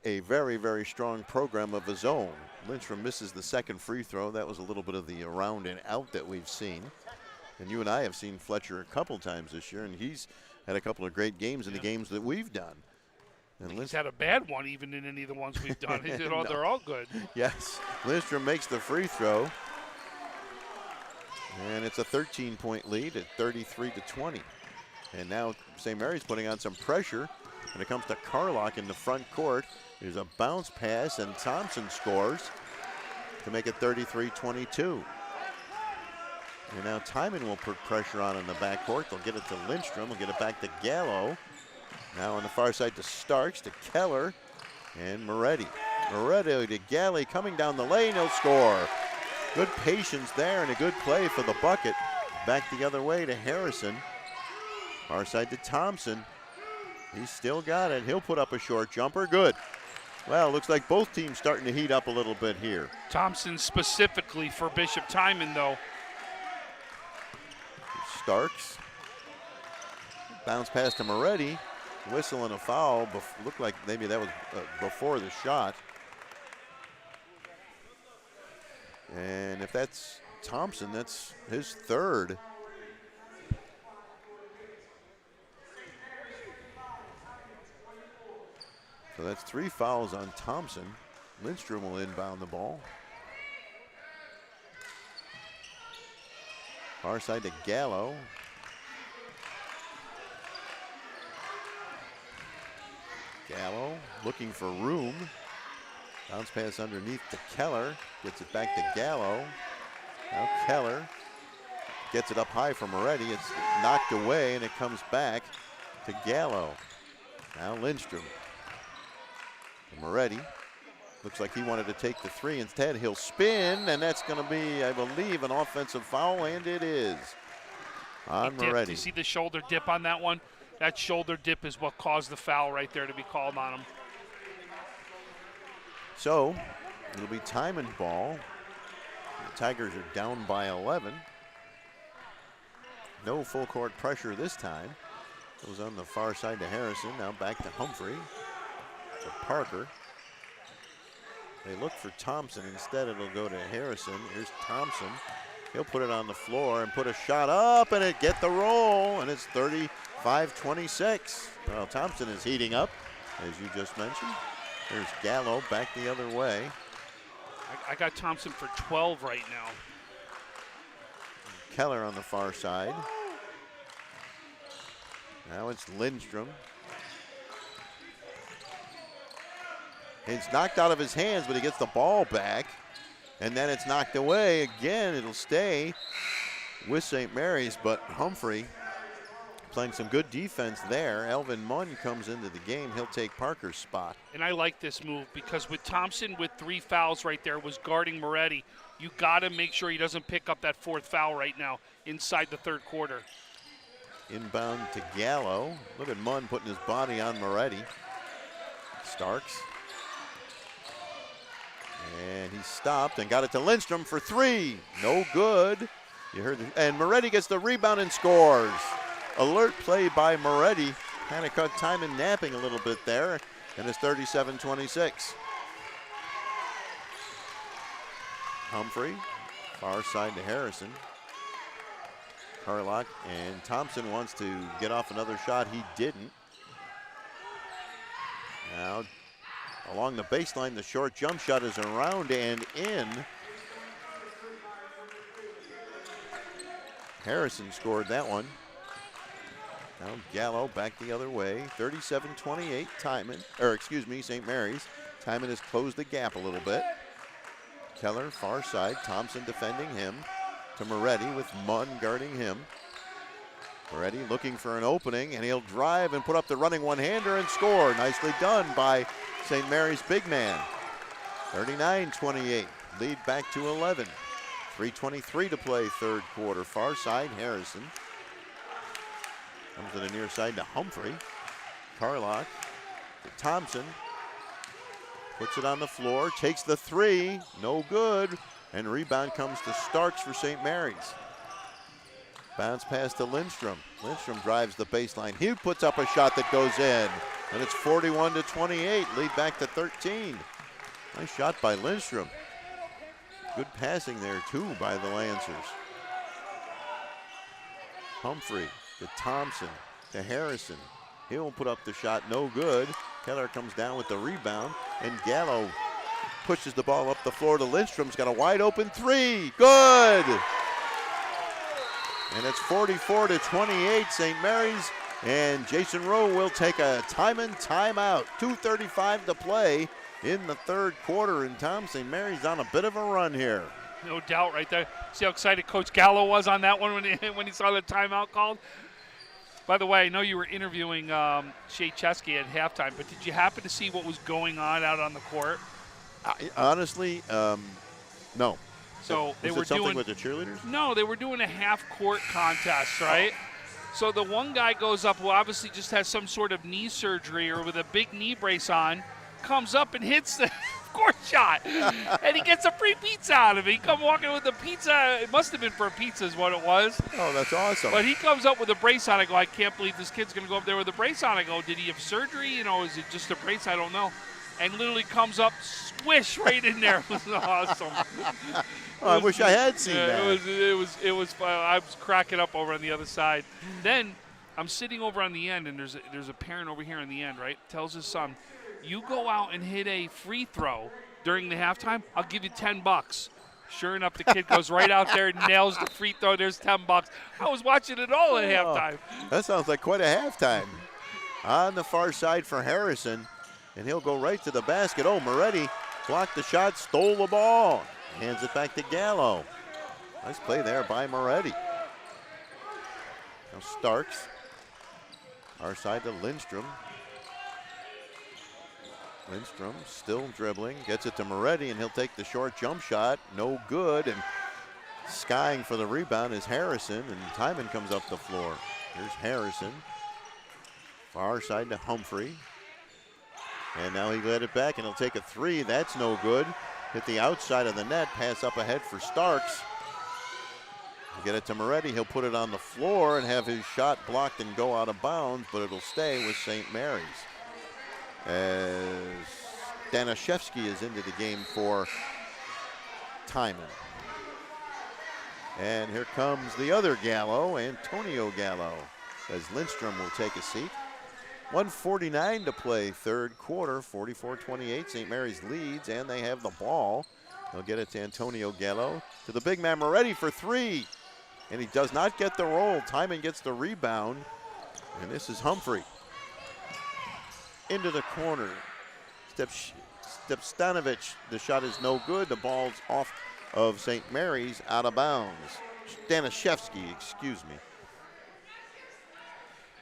a very, very strong program of his own. Lindstrom misses the second free throw. That was a little bit of the around and out that we've seen. And you and I have seen Fletcher a couple times this year, and he's had a couple of great games in the games that we've done. And He's had a bad one even in any of the ones we've done. No. They're all good. Yes, Lindstrom makes the free throw. And it's a 13-point lead at 33-20. And now St. Mary's putting on some pressure. When it comes to Carlock in the front court, there's a bounce pass, and Thompson scores to make it 33-22. And now Timon will put pressure on in the backcourt. They'll get it to Lindstrom. We'll get it back to Gallo. Now on the far side to Starks, to Keller, and Moretti. Moretti to Galley coming down the lane. He'll score. Good patience there and a good play for the bucket. Back the other way to Harrison. Far side to Thompson. He's still got it. He'll put up a short jumper. Good. Well, looks like both teams starting to heat up a little bit here. Thompson specifically for Bishop Timon, though. Starks. Bounce pass to Moretti. Whistle and a foul. Looked like maybe that was before the shot. And if that's Thompson, that's his third. So that's 3 fouls on Thompson. Lindstrom will inbound the ball. Far side to Gallo. Gallo looking for room. Bounce pass underneath to Keller. Gets it back to Gallo. Now Keller gets it up high for Moretti. It's knocked away and it comes back to Gallo. Now Lindstrom. Moretti looks like he wanted to take the three. Instead, he'll spin, and that's going to be, I believe, an offensive foul, and it is on Moretti. Do you see the shoulder dip on that one? That shoulder dip is what caused the foul right there to be called on him. So it'll be Timon ball. The Tigers are down by 11. No full court pressure this time. Goes on the far side to Harrison. Now back to Humphrey. To Parker. They look for Thompson. Instead, it'll go to Harrison. Here's Thompson. He'll put it on the floor and put a shot up, and it get the roll, and it's 35-26. Well, Thompson is heating up, as you just mentioned. There's Gallo back the other way. I got Thompson for 12 right now. Keller on the far side. Now it's Lindstrom. It's knocked out of his hands, but he gets the ball back. And then it's knocked away. Again, it'll stay with St. Mary's, but Humphrey playing some good defense there. Elvin Munn comes into the game. He'll take Parker's spot. And I like this move because with Thompson with 3 fouls right there was guarding Moretti. You got to make sure he doesn't pick up that 4th foul right now inside the 3rd quarter. Inbound to Gallo. Look at Munn putting his body on Moretti. Starks. And he stopped and got it to Lindstrom for 3. No good. You heard and Moretti gets the rebound and scores. Alert play by Moretti. Kind of caught Timon napping a little bit there. And it's 37-26. Humphrey, far side to Harrison. Carlock and Thompson wants to get off another shot. He didn't. Now along the baseline, the short jump shot is around and in. Harrison scored that one. Now Gallo back the other way. 37-28 St. Mary's. Timon has closed the gap a little bit. Keller far side, Thompson defending him to Moretti with Munn guarding him. Moretti looking for an opening, and he'll drive and put up the running one-hander and score. Nicely done by St. Mary's big man. 39-28. Lead back to 11. 3:23 to play third quarter. Far side, Harrison. Comes to the near side to Humphrey. Carlock to Thompson. Puts it on the floor, takes the three, no good. And rebound comes to Starks for St. Mary's. Bounce pass to Lindstrom. Lindstrom drives the baseline. He puts up a shot that goes in. And it's 41-28, lead back to 13. Nice shot by Lindstrom. Good passing there too by the Lancers. Humphrey to Thompson to Harrison. He'll put up the shot, no good. Keller comes down with the rebound, and Gallo pushes the ball up the floor to Lindstrom's got a wide open three, good! And it's 44-28, St. Mary's, and Jason Rowe will take a Timon timeout. 2:35 to play in the third quarter, and St. Mary's on a bit of a run here. No doubt right there. See how excited Coach Gallo was on that one when he saw the timeout called? By the way, I know you were interviewing Shea Chesky at halftime, but did you happen to see what was going on out on the court? Honestly, no. So they were something doing with the cheerleaders? No, they were doing a half-court contest, right? So the one guy goes up who obviously just has some sort of knee surgery or with a big knee brace on, comes up and hits the court shot, and he gets a free pizza out of it. He come walking with the pizza. It must have been for a pizza is what it was. Oh, that's awesome. But he comes up with a brace on. I go, I can't believe this kid's going to go up there with a brace on. I go, did he have surgery? You know, is it just a brace? I don't know. And literally comes up, swish right in there. It was awesome. I wish I had seen that. It was fun. I was cracking up over on the other side. Then I'm sitting over on the end, and there's a parent over here on the end, right? Tells his son, you go out and hit a free throw during the halftime, I'll give you $10. Sure enough, the kid goes right out there, nails the free throw. There's $10. I was watching it all at halftime. That sounds like quite a halftime. On the far side for Harrison, and he'll go right to the basket. Oh, Moretti blocked the shot, stole the ball. Hands it back to Gallo. Nice play there by Moretti. Now Starks. Our side to Lindstrom. Lindstrom still dribbling, gets it to Moretti, and he'll take the short jump shot. No good, and skying for the rebound is Harrison, and Timon comes up the floor. Here's Harrison. Far side to Humphrey. And now he led it back, and he'll take a three. That's no good. Hit the outside of the net, pass up ahead for Starks. He'll get it to Moretti. He'll put it on the floor and have his shot blocked and go out of bounds, but it'll stay with St. Mary's. As Danishevsky is into the game for Timon. And here comes the other Gallo, Antonio Gallo, as Lindstrom will take a seat. 1:49 to play third quarter, 44-28. St. Mary's leads, and they have the ball. They'll get it to Antonio Gallo. To the big man Moretti for three. And he does not get the roll. Timon gets the rebound. And this is Humphrey. Into the corner. Stepstanovic, the shot is no good. The ball's off of St. Mary's, out of bounds. Danishevsky, excuse me.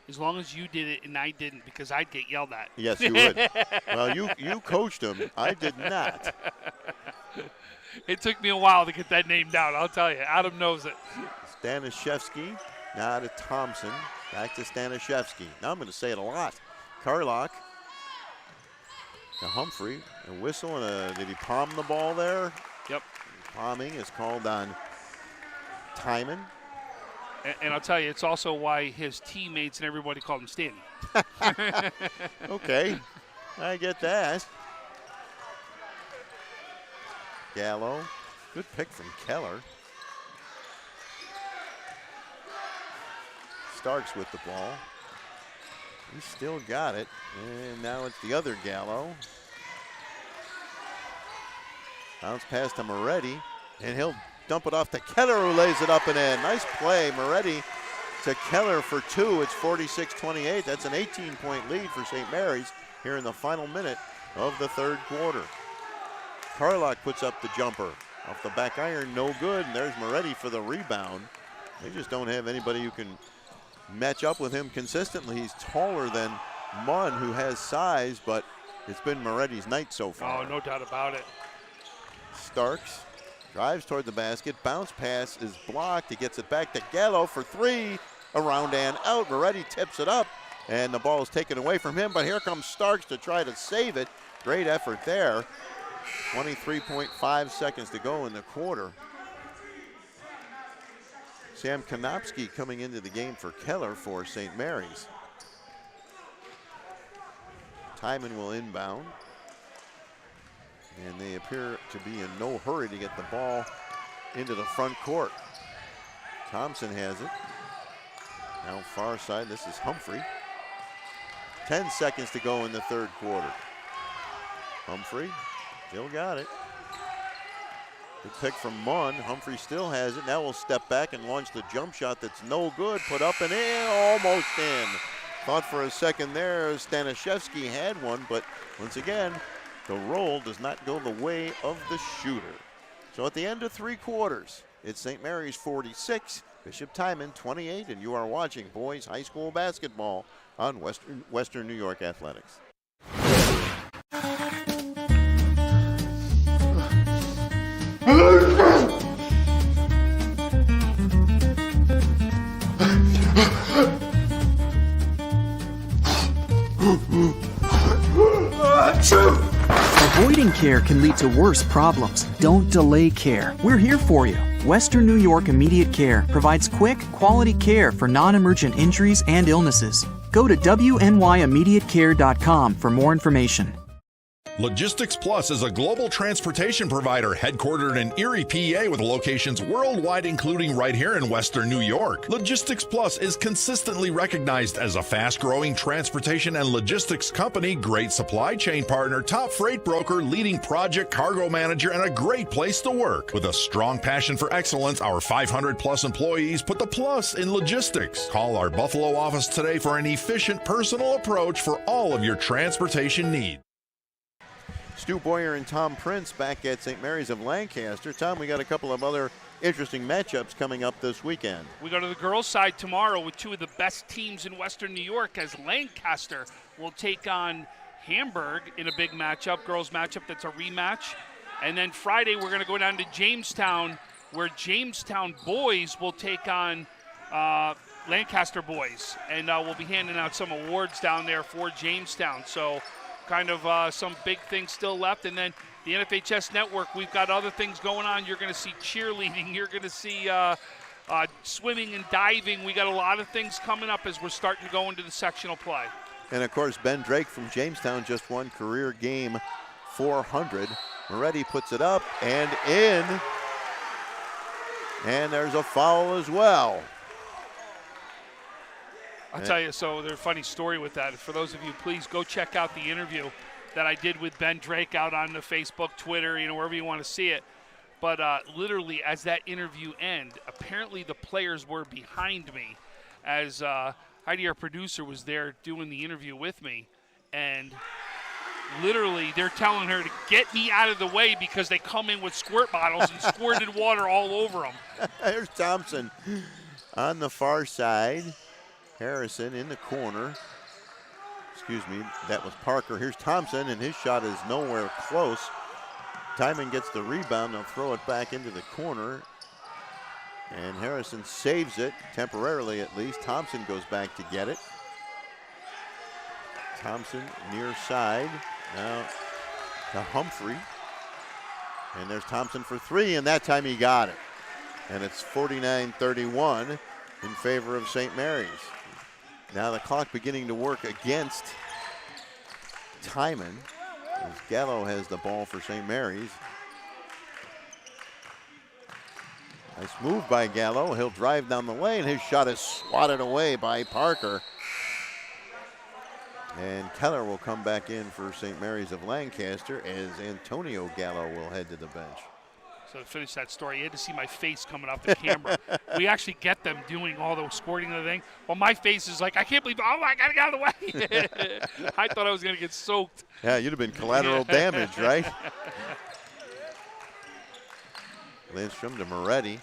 As long as you did it and I didn't, because I'd get yelled at. Yes, you would. Well, you coached him. I did not. It took me a while to get that name down, I'll tell you. Adam knows it. Stanishevsky, now to Thompson. Back to Stanishevsky. Now I'm going to say it a lot. Carlock. To Humphrey. A whistle, and did he palm the ball there? Yep. Palming is called on Timon. And I'll tell you, it's also why his teammates and everybody called him Stanny. Okay, I get that. Gallo, good pick from Keller. Starks with the ball. He still got it, and now it's the other Gallo. Bounce pass to Moretti, and he'll dump it off to Keller, who lays it up and in. Nice play, Moretti to Keller for two. It's 46-28. That's an 18-point lead for St. Mary's here in the final minute of the third quarter. Carlock puts up the jumper. Off the back iron, no good, and there's Moretti for the rebound. They just don't have anybody who can match up with him consistently. He's taller than Munn, who has size, but it's been Moretti's night so far. Oh, no doubt about it. Starks drives toward the basket. Bounce pass is blocked. He gets it back to Gallo for three. Around and out. Moretti tips it up, and the ball is taken away from him. But here comes Starks to try to save it. Great effort there. 23.5 seconds to go in the quarter. Sam Konopsky coming into the game for Keller for St. Mary's. Timon will inbound. And they appear to be in no hurry to get the ball into the front court. Thompson has it. Now far side, this is Humphrey. 10 seconds to go in the third quarter. Humphrey still got it. Good pick from Munn. Humphrey still has it. Now will step back and launch the jump shot that's no good. Put up and in, almost in. Thought for a second there Stanishevsky had one, but once again, the roll does not go the way of the shooter. So at the end of three quarters, it's St. Mary's 46, Bishop Timon 28, and you are watching boys high school basketball on Western New York Athletics. Avoiding care can lead to worse problems. Don't delay care. We're here for you. Western New York Immediate Care provides quick, quality care for non-emergent injuries and illnesses. Go to WNYImmediatecare.com for more information. Logistics Plus is a global transportation provider headquartered in Erie, PA with locations worldwide, including right here in Western New York. Logistics Plus is consistently recognized as a fast-growing transportation and logistics company, great supply chain partner, top freight broker, leading project cargo manager, and a great place to work. With a strong passion for excellence, our 500-plus employees put the plus in logistics. Call our Buffalo office today for an efficient, personal approach for all of your transportation needs. Stu Boyer and Tom Prince back at St. Mary's of Lancaster. Tom, we got a couple of other interesting matchups coming up this weekend. We go to the girls' side tomorrow with two of the best teams in Western New York as Lancaster will take on Hamburg in a big matchup, girls' matchup that's a rematch. And then Friday we're going to go down to Jamestown where Jamestown boys will take on Lancaster boys. And we'll be handing out some awards down there for Jamestown. So kind of some big things still left. And then the NFHS Network, we've got other things going on. You're going to see cheerleading. You're going to see swimming and diving. We got a lot of things coming up as we're starting to go into the sectional play. And, of course, Ben Drake from Jamestown just won career game 400. Moretti puts it up and in. And there's a foul as well. I'll tell you, so there's a funny story with that. For those of you, please go check out the interview that I did with Ben Drake out on the Facebook, Twitter, wherever you want to see it. But literally, as that interview ended, apparently the players were behind me as Heidi, our producer, was there doing the interview with me. And literally, they're telling her to get me out of the way because they come in with squirt bottles and squirted water all over them. There's Thompson on the far side. Harrison in the corner. Excuse me, that was Parker. Here's Thompson, and his shot is nowhere close. Timon gets the rebound. They'll throw it back into the corner. And Harrison saves it, temporarily at least. Thompson goes back to get it. Thompson near side. Now to Humphrey. And there's Thompson for three, and that time he got it. And it's 49-31 in favor of St. Mary's. Now the clock beginning to work against Timon as Gallo has the ball for St. Mary's. Nice move by Gallo. He'll drive down the lane. His shot is swatted away by Parker. And Keller will come back in for St. Mary's of Lancaster as Antonio Gallo will head to the bench. So to finish that story, you had to see my face coming off the camera. We actually get them doing all the squirting of the thing. Well, my face is like, I can't believe, oh, I got to get out of the way. I thought I was going to get soaked. Yeah, you'd have been collateral damage, right? Lindstrom to Moretti.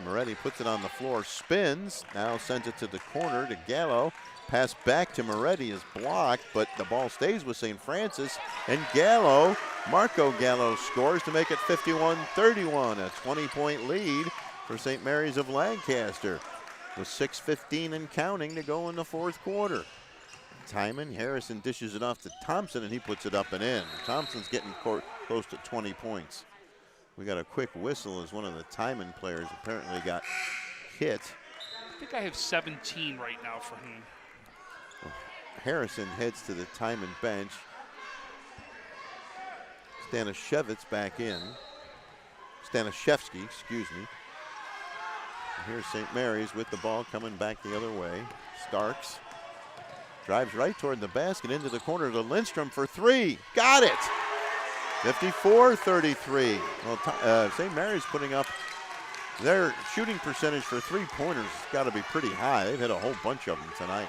Moretti puts it on the floor, spins, now sends it to the corner to Gallo. Pass back to Moretti is blocked, but the ball stays with St. Francis. And Gallo, Marco Gallo scores to make it 51-31, a 20-point lead for St. Mary's of Lancaster, with 6:15 and counting to go in the fourth quarter. Timon, Harrison dishes it off to Thompson, and he puts it up and in. Thompson's getting close to 20 points. We got a quick whistle as one of the Timon players apparently got hit. I think I have 17 right now for him. Harrison heads to the Timon bench. Stanishevitz back in. Stanishevsky, excuse me. And here's St. Mary's with the ball coming back the other way. Starks drives right toward the basket into the corner to Lindstrom for three. Got it! 54-33. Well, St. Mary's putting up their shooting percentage for three-pointers. It's got to be pretty high. They've hit a whole bunch of them tonight.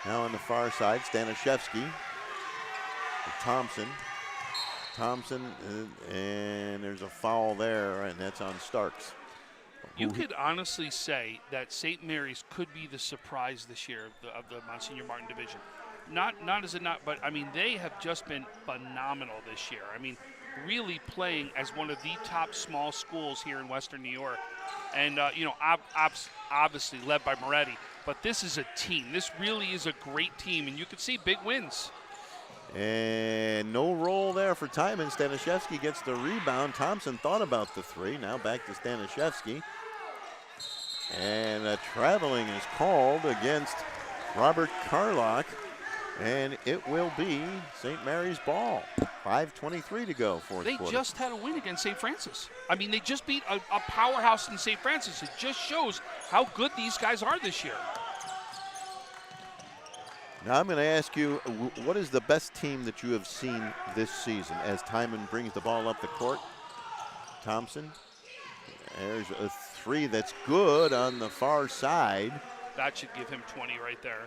Now on the far side, Stanishevsky to Thompson. Thompson, and there's a foul there, and that's on Starks. You could honestly say that St. Mary's could be the surprise this year of the Monsignor Martin division. Not as a not, but I mean, they have just been phenomenal this year. I mean, really playing as one of the top small schools here in Western New York. And, you know, obviously led by Moretti. But this is a team. This really is a great team, and you can see big wins. And no roll there for Timon. Stanishevsky gets the rebound. Thompson thought about the three. Now back to Stanishevsky. And a traveling is called against Robert Carlock. And it will be St. Mary's ball. 5:23 to go, fourth quarter. They just had a win against St. Francis. I mean, they just beat a powerhouse in St. Francis. It just shows how good these guys are this year. Now I'm going to ask you, what is the best team that you have seen this season as Timon brings the ball up the court? Thompson. There's a three that's good on the far side. That should give him 20 right there.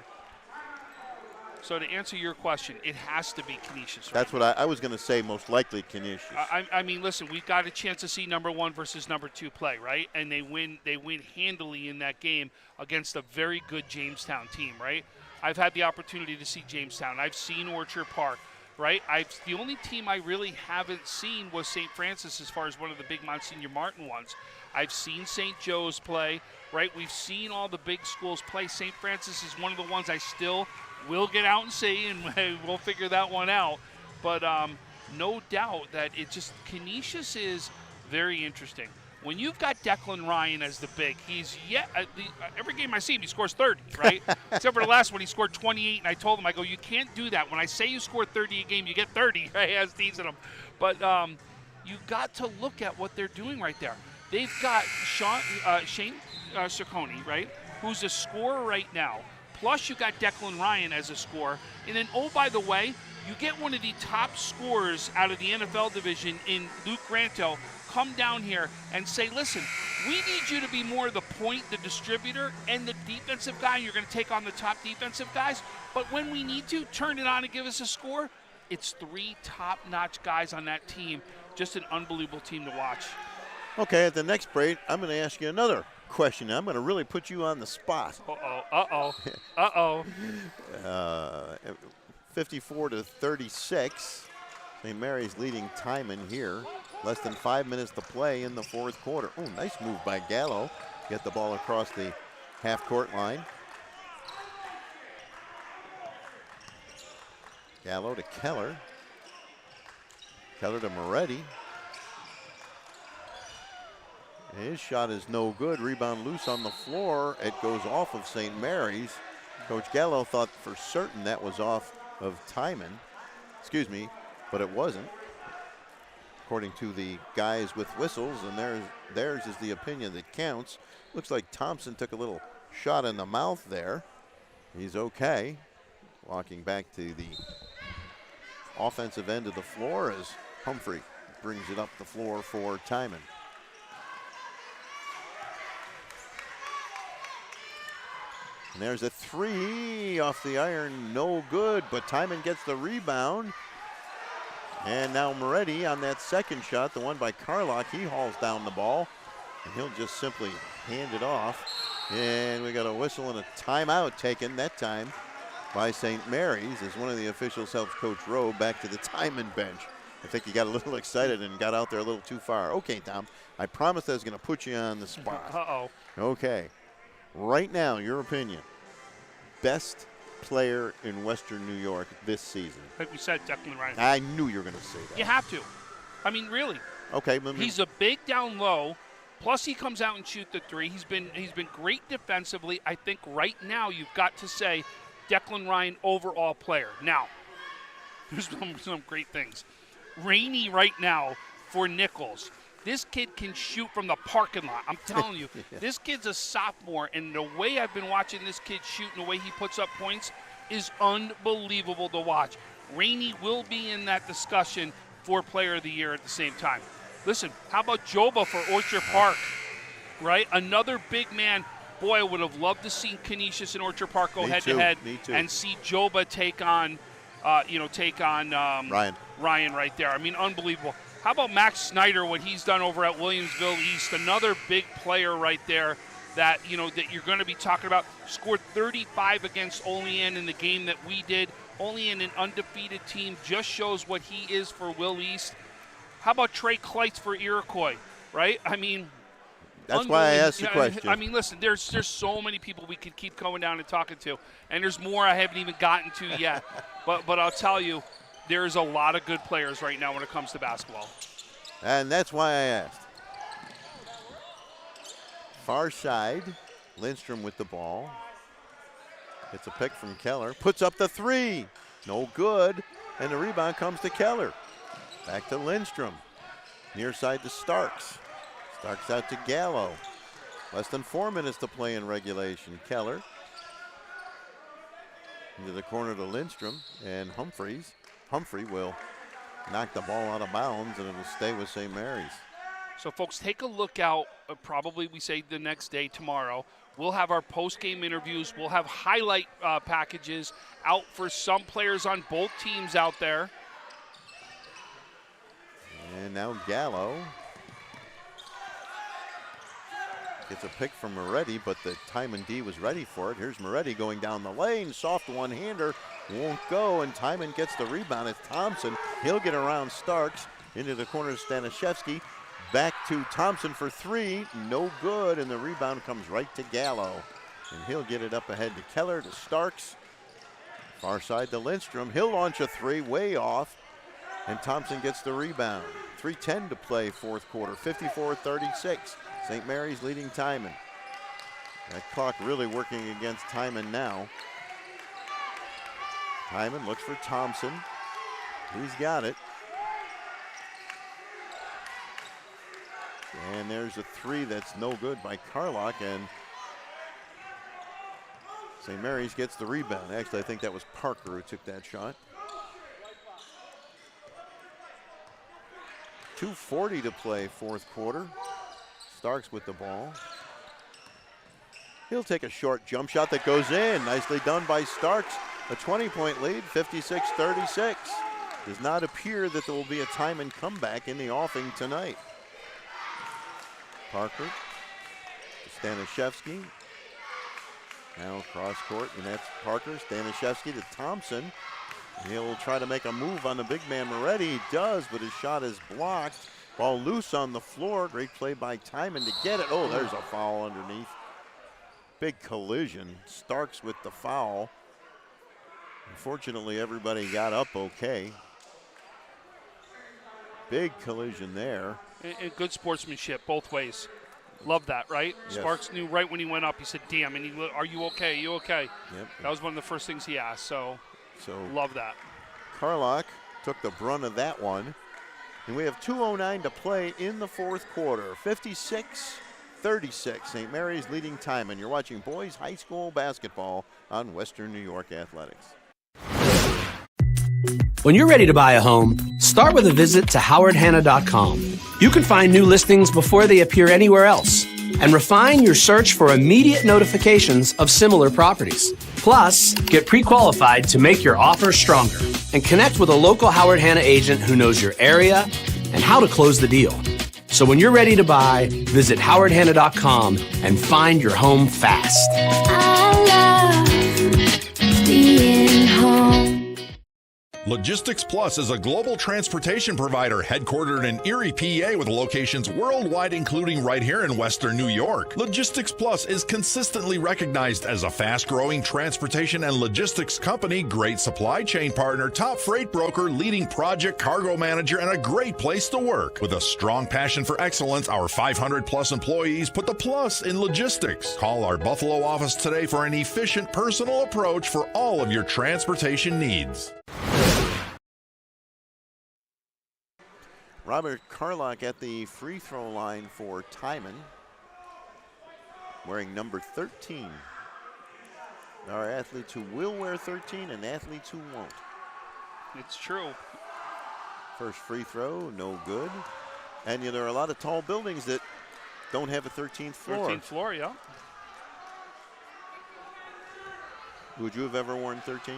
So to answer your question, it has to be Canisius. Right? That's what I was going to say, most likely Canisius. I mean, listen, we've got a chance to see number one versus number two play, right? And they win handily in that game against a very good Jamestown team, right? I've had the opportunity to see Jamestown. I've seen Orchard Park, right? The only team I really haven't seen was St. Francis as far as one of the big Monsignor Martin ones. I've seen St. Joe's play, right? We've seen all the big schools play. St. Francis is one of the ones I still will get out and see, and we'll figure that one out. But no doubt that Canisius is very interesting. When you've got Declan Ryan as the big, every game I see him, he scores 30, right? Except for the last one, he scored 28, and I told him, I go, you can't do that. When I say you score 30 a game, you get 30, right? I was teasing him. But you've got to look at what they're doing right there. They've got Shane Ciccone, right, who's a scorer right now. Plus, you got Declan Ryan as a scorer. And then, oh, by the way, you get one of the top scorers out of the NFL division in Luke Granto come down here and say, listen, we need you to be more the point, the distributor, and the defensive guy. You're going to take on the top defensive guys. But when we need to, turn it on and give us a score. It's three top-notch guys on that team. Just an unbelievable team to watch. Okay, at the next break, I'm going to ask you another question. I'm going to really put you on the spot. Uh-oh. 54-36. St. Mary's leading Timon here. Less than 5 minutes to play in the fourth quarter. Oh, nice move by Gallo. Get the ball across the half-court line. Gallo to Keller. Keller to Moretti. His shot is no good. Rebound loose on the floor. It goes off of St. Mary's. Coach Gallo thought for certain that was off of Timon. Excuse me, but it wasn't. According to the guys with whistles, and theirs is the opinion that counts. Looks like Thompson took a little shot in the mouth there. He's okay. Walking back to the offensive end of the floor as Humphrey brings it up the floor for Timon. And there's a three off the iron, no good, but Timon gets the rebound. And now Moretti on that second shot, the one by Carlock, he hauls down the ball, and he'll just simply hand it off. And we got a whistle and a timeout taken that time by St. Mary's as one of the officials helps Coach Rowe back to the Timon bench. I think he got a little excited and got out there a little too far. Okay, Tom, I promised I was going to put you on the spot. Uh-oh. Okay. Right now, your opinion, best player in Western New York this season? Like we said, Declan Ryan. I knew you were going to say that. You have to. I mean, really. Okay. He's a big down low. Plus, he comes out and shoots the three. He's been great defensively. I think right now you've got to say Declan Ryan overall player. Now, there's some great things. Rainey right now for Nichols. This kid can shoot from the parking lot. I'm telling you, this kid's a sophomore, and the way I've been watching this kid shoot and the way he puts up points is unbelievable to watch. Rainey will be in that discussion for Player of the Year at the same time. Listen, how about Joba for Orchard Park, right? Another big man. Boy, I would have loved to see Canisius and Orchard Park go head-to-head and see Joba take on Ryan right there. I mean, unbelievable. How about Max Snyder, what he's done over at Williamsville East? Another big player right there that you're going to be talking about. Scored 35 against Olean in the game that we did. Olean, an undefeated team, just shows what he is for Will East. How about Trey Kleitz for Iroquois, right? I mean, that's why I asked the question. I mean, listen, there's so many people we could keep going down and talking to, and there's more I haven't even gotten to yet. but I'll tell you, there's a lot of good players right now when it comes to basketball. And that's why I asked. Far side, Lindstrom with the ball. Gets a pick from Keller. Puts up the three. No good. And the rebound comes to Keller. Back to Lindstrom. Near side to Starks. Starks out to Gallo. Less than 4 minutes to play in regulation. Keller. Into the corner to Lindstrom. And Humphrey will knock the ball out of bounds, and it'll stay with St. Mary's. So, folks, take a look out. Probably we say the next day, tomorrow. We'll have our post-game interviews. We'll have highlight packages out for some players on both teams out there. And now Gallo gets a pick from Moretti, but the Timon D was ready for it. Here's Moretti going down the lane. Soft one-hander. Won't go, and Timon gets the rebound. It's Thompson. He'll get around Starks into the corner of Stanishevsky. Back to Thompson for three. No good, and the rebound comes right to Gallo. And he'll get it up ahead to Keller, to Starks. Far side to Lindstrom. He'll launch a three, way off. And Thompson gets the rebound. 3:10 to play fourth quarter, 54-36. St. Mary's leading Timon. That clock really working against Timon now. Timon looks for Thompson. He's got it. And there's a three that's no good by Carlock, and St. Mary's gets the rebound. Actually, I think that was Parker who took that shot. 2:40 to play fourth quarter. Starks with the ball. He'll take a short jump shot that goes in. Nicely done by Starks. A 20-point lead, 56-36. Does not appear that there will be a Timon comeback in the offing tonight. Parker to Stanishevsky. Now cross court, and that's Parker. Stanishevsky to Thompson. He'll try to make a move on the big man Moretti. He does, but his shot is blocked. Ball loose on the floor. Great play by Timon to get it. Oh, there's a foul underneath. Big collision. Starks with the foul. Unfortunately, everybody got up okay. Big collision there. And good sportsmanship both ways. Love that, right? Yes. Sparks knew right when he went up. He said, damn, and are you okay? You okay? Yep. That was one of the first things he asked, so love that. Carlock took the brunt of that one. And we have 2:09 to play in the fourth quarter. 56-36. St. Mary's leading Timon. You're watching boys high school basketball on Western New York Athletics. When you're ready to buy a home, start with a visit to howardhanna.com. You can find new listings before they appear anywhere else and refine your search for immediate notifications of similar properties. Plus, get pre-qualified to make your offer stronger and connect with a local Howard Hanna agent who knows your area and how to close the deal. So when you're ready to buy, visit howardhanna.com and find your home fast. I love being home. Logistics Plus is a global transportation provider headquartered in Erie, PA with locations worldwide, including right here in Western New York. Logistics Plus is consistently recognized as a fast-growing transportation and logistics company, great supply chain partner, top freight broker, leading project cargo manager, and a great place to work. With a strong passion for excellence, our 500-plus employees put the plus in logistics. Call our Buffalo office today for an efficient, personal approach for all of your transportation needs. Robert Carlock at the free throw line for Timon, wearing number 13. There are athletes who will wear 13 and athletes who won't. It's true. First free throw, no good. And there are a lot of tall buildings that don't have a 13th floor. 13th floor, yeah. Would you have ever worn 13?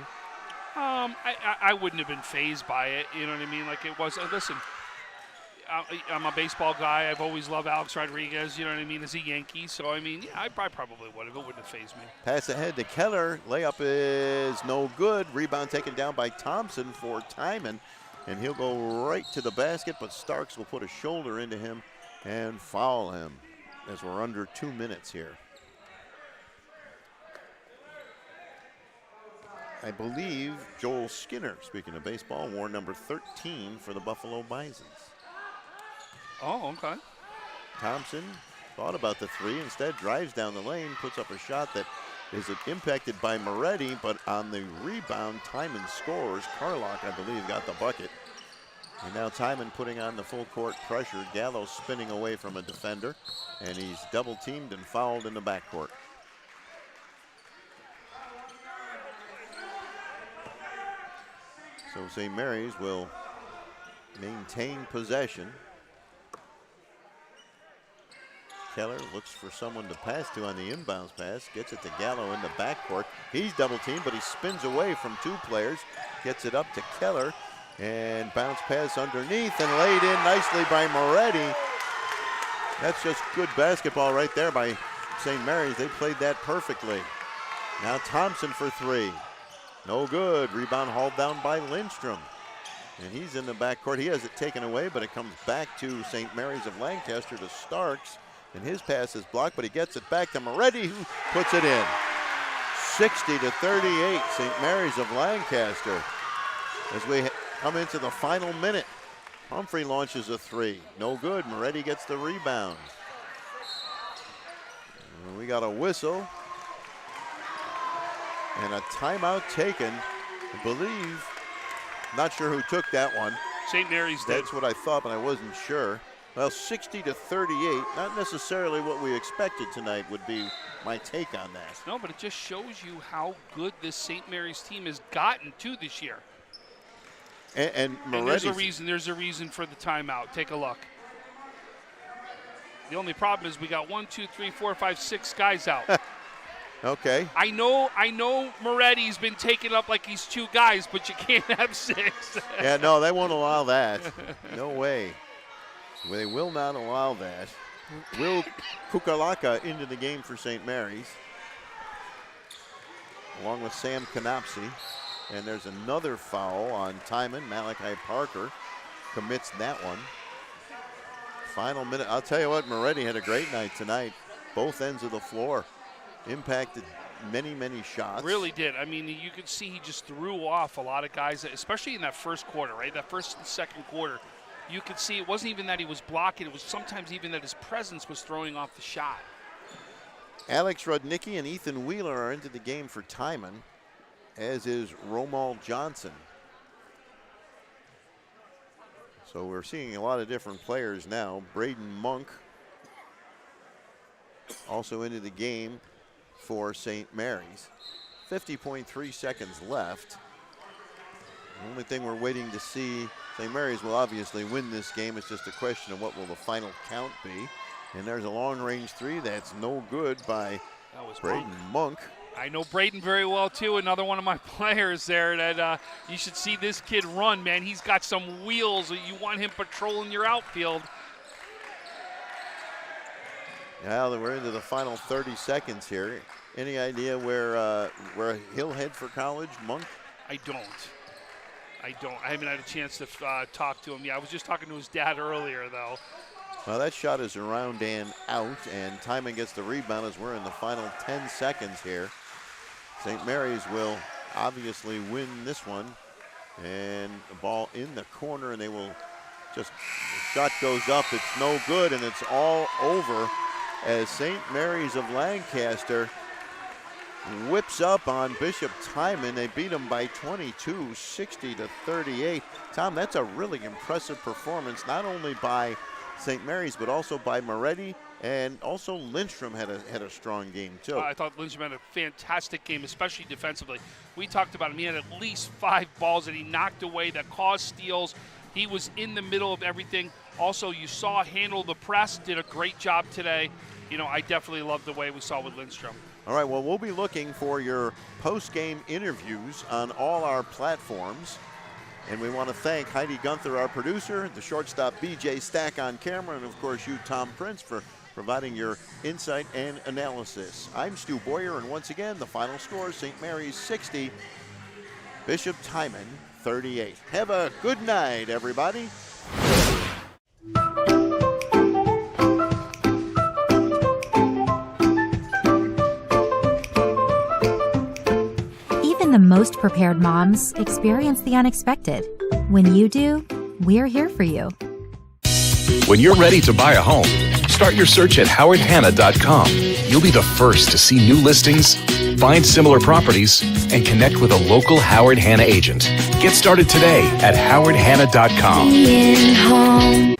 I wouldn't have been fazed by it. You know what I mean? Like it was. Listen, I'm a baseball guy. I've always loved Alex Rodriguez. You know what I mean? As a Yankee, so I mean, yeah, I probably would have. It wouldn't have fazed me. Pass ahead to Keller. Layup is no good. Rebound taken down by Thompson for Timon, and he'll go right to the basket. But Starks will put a shoulder into him and foul him as we're under 2 minutes here. I believe Joel Skinner, speaking of baseball, wore number 13 for the Buffalo Bisons. Oh, okay. Thompson thought about the three, instead drives down the lane, puts up a shot that is impacted by Moretti, but on the rebound, Timon scores. Carlock, I believe, got the bucket. And now Timon putting on the full court pressure. Gallo spinning away from a defender, and he's double teamed and fouled in the backcourt. So St. Mary's will maintain possession. Keller looks for someone to pass to on the inbounds pass, gets it to Gallo in the backcourt. He's double teamed, but he spins away from two players, gets it up to Keller, and bounce pass underneath and laid in nicely by Moretti. That's just good basketball right there by St. Mary's. They played that perfectly. Now Thompson for three. No good. Rebound hauled down by Lindstrom. And he's in the backcourt. He has it taken away, but it comes back to St. Mary's of Lancaster to Starks. And his pass is blocked, but he gets it back to Moretti, who puts it in. 60-38, St. Mary's of Lancaster. As we come into the final minute, Humphrey launches a three. No good. Moretti gets the rebound. And we got a whistle. And a timeout taken, I believe. Not sure who took that one. St. Mary's did. That's what I thought, but I wasn't sure. Well, 60-38, not necessarily what we expected tonight would be my take on that. No, but it just shows you how good this St. Mary's team has gotten to this year. And there's a reason for the timeout. Take a look. The only problem is we got 1, 2, 3, 4, 5, 6 guys out. Okay. I know Moretti's been taken up like he's 2 guys, but you can't have 6. Yeah, no, they won't allow that. No way. They will not allow that. Will Kukalaka into the game for St. Mary's, along with Sam Canopsy. And there's another foul on Timon. Malachi Parker commits that one. Final minute. I'll tell you what, Moretti had a great night tonight. Both ends of the floor. Impacted many, many shots. Really did. I mean, you could see he just threw off a lot of guys, especially in that first quarter, right? That first and second quarter. You could see it wasn't even that he was blocking. It was sometimes even that his presence was throwing off the shot. Alex Rudnicki and Ethan Wheeler are into the game for Timon, as is Romal Johnson. So we're seeing a lot of different players now. Braden Monk also into the game for St. Mary's. 50.3 seconds left. The only thing we're waiting to see, St. Mary's will obviously win this game. It's just a question of what will the final count be. And there's a long-range three that's no good by Braden Monk. I know Braden very well, too. Another one of my players there that you should see this kid run, man. He's got some wheels. You want him patrolling your outfield. Yeah, we're into the final 30 seconds here. Any idea where he'll head for college, Monk? I don't. I haven't had a chance to talk to him. Yeah, I was just talking to his dad earlier, though. Well, that shot is around and out, and Timon gets the rebound as we're in the final 10 seconds here. St. Mary's will obviously win this one, and the ball in the corner, and they will just, the shot goes up, it's no good, and it's all over as St. Mary's of Lancaster whips up on Bishop Timon. They beat him by 22, 60-38. Tom, that's a really impressive performance, not only by St. Mary's, but also by Moretti, and also Lindstrom had a strong game too. I thought Lindstrom had a fantastic game, especially defensively. We talked about him. He had at least 5 balls that he knocked away that caused steals. He was in the middle of everything. Also, you saw handle the press, did a great job today. You know, I definitely love the way we saw with Lindstrom. All right, well, we'll be looking for your post-game interviews on all our platforms. And we want to thank Heidi Gunther, our producer, the shortstop BJ Stack on camera, and of course you, Tom Prince, for providing your insight and analysis. I'm Stu Boyer, and once again, the final score, St. Mary's 60, Bishop Timon 38. Have a good night, everybody. Even the most prepared moms experience the unexpected. When you do, we're here for you. When you're ready to buy a home, start your search at howardhanna.com. You'll be the first to see new listings, find similar properties, and connect with a local Howard Hanna agent. Get started today at howardhanna.com.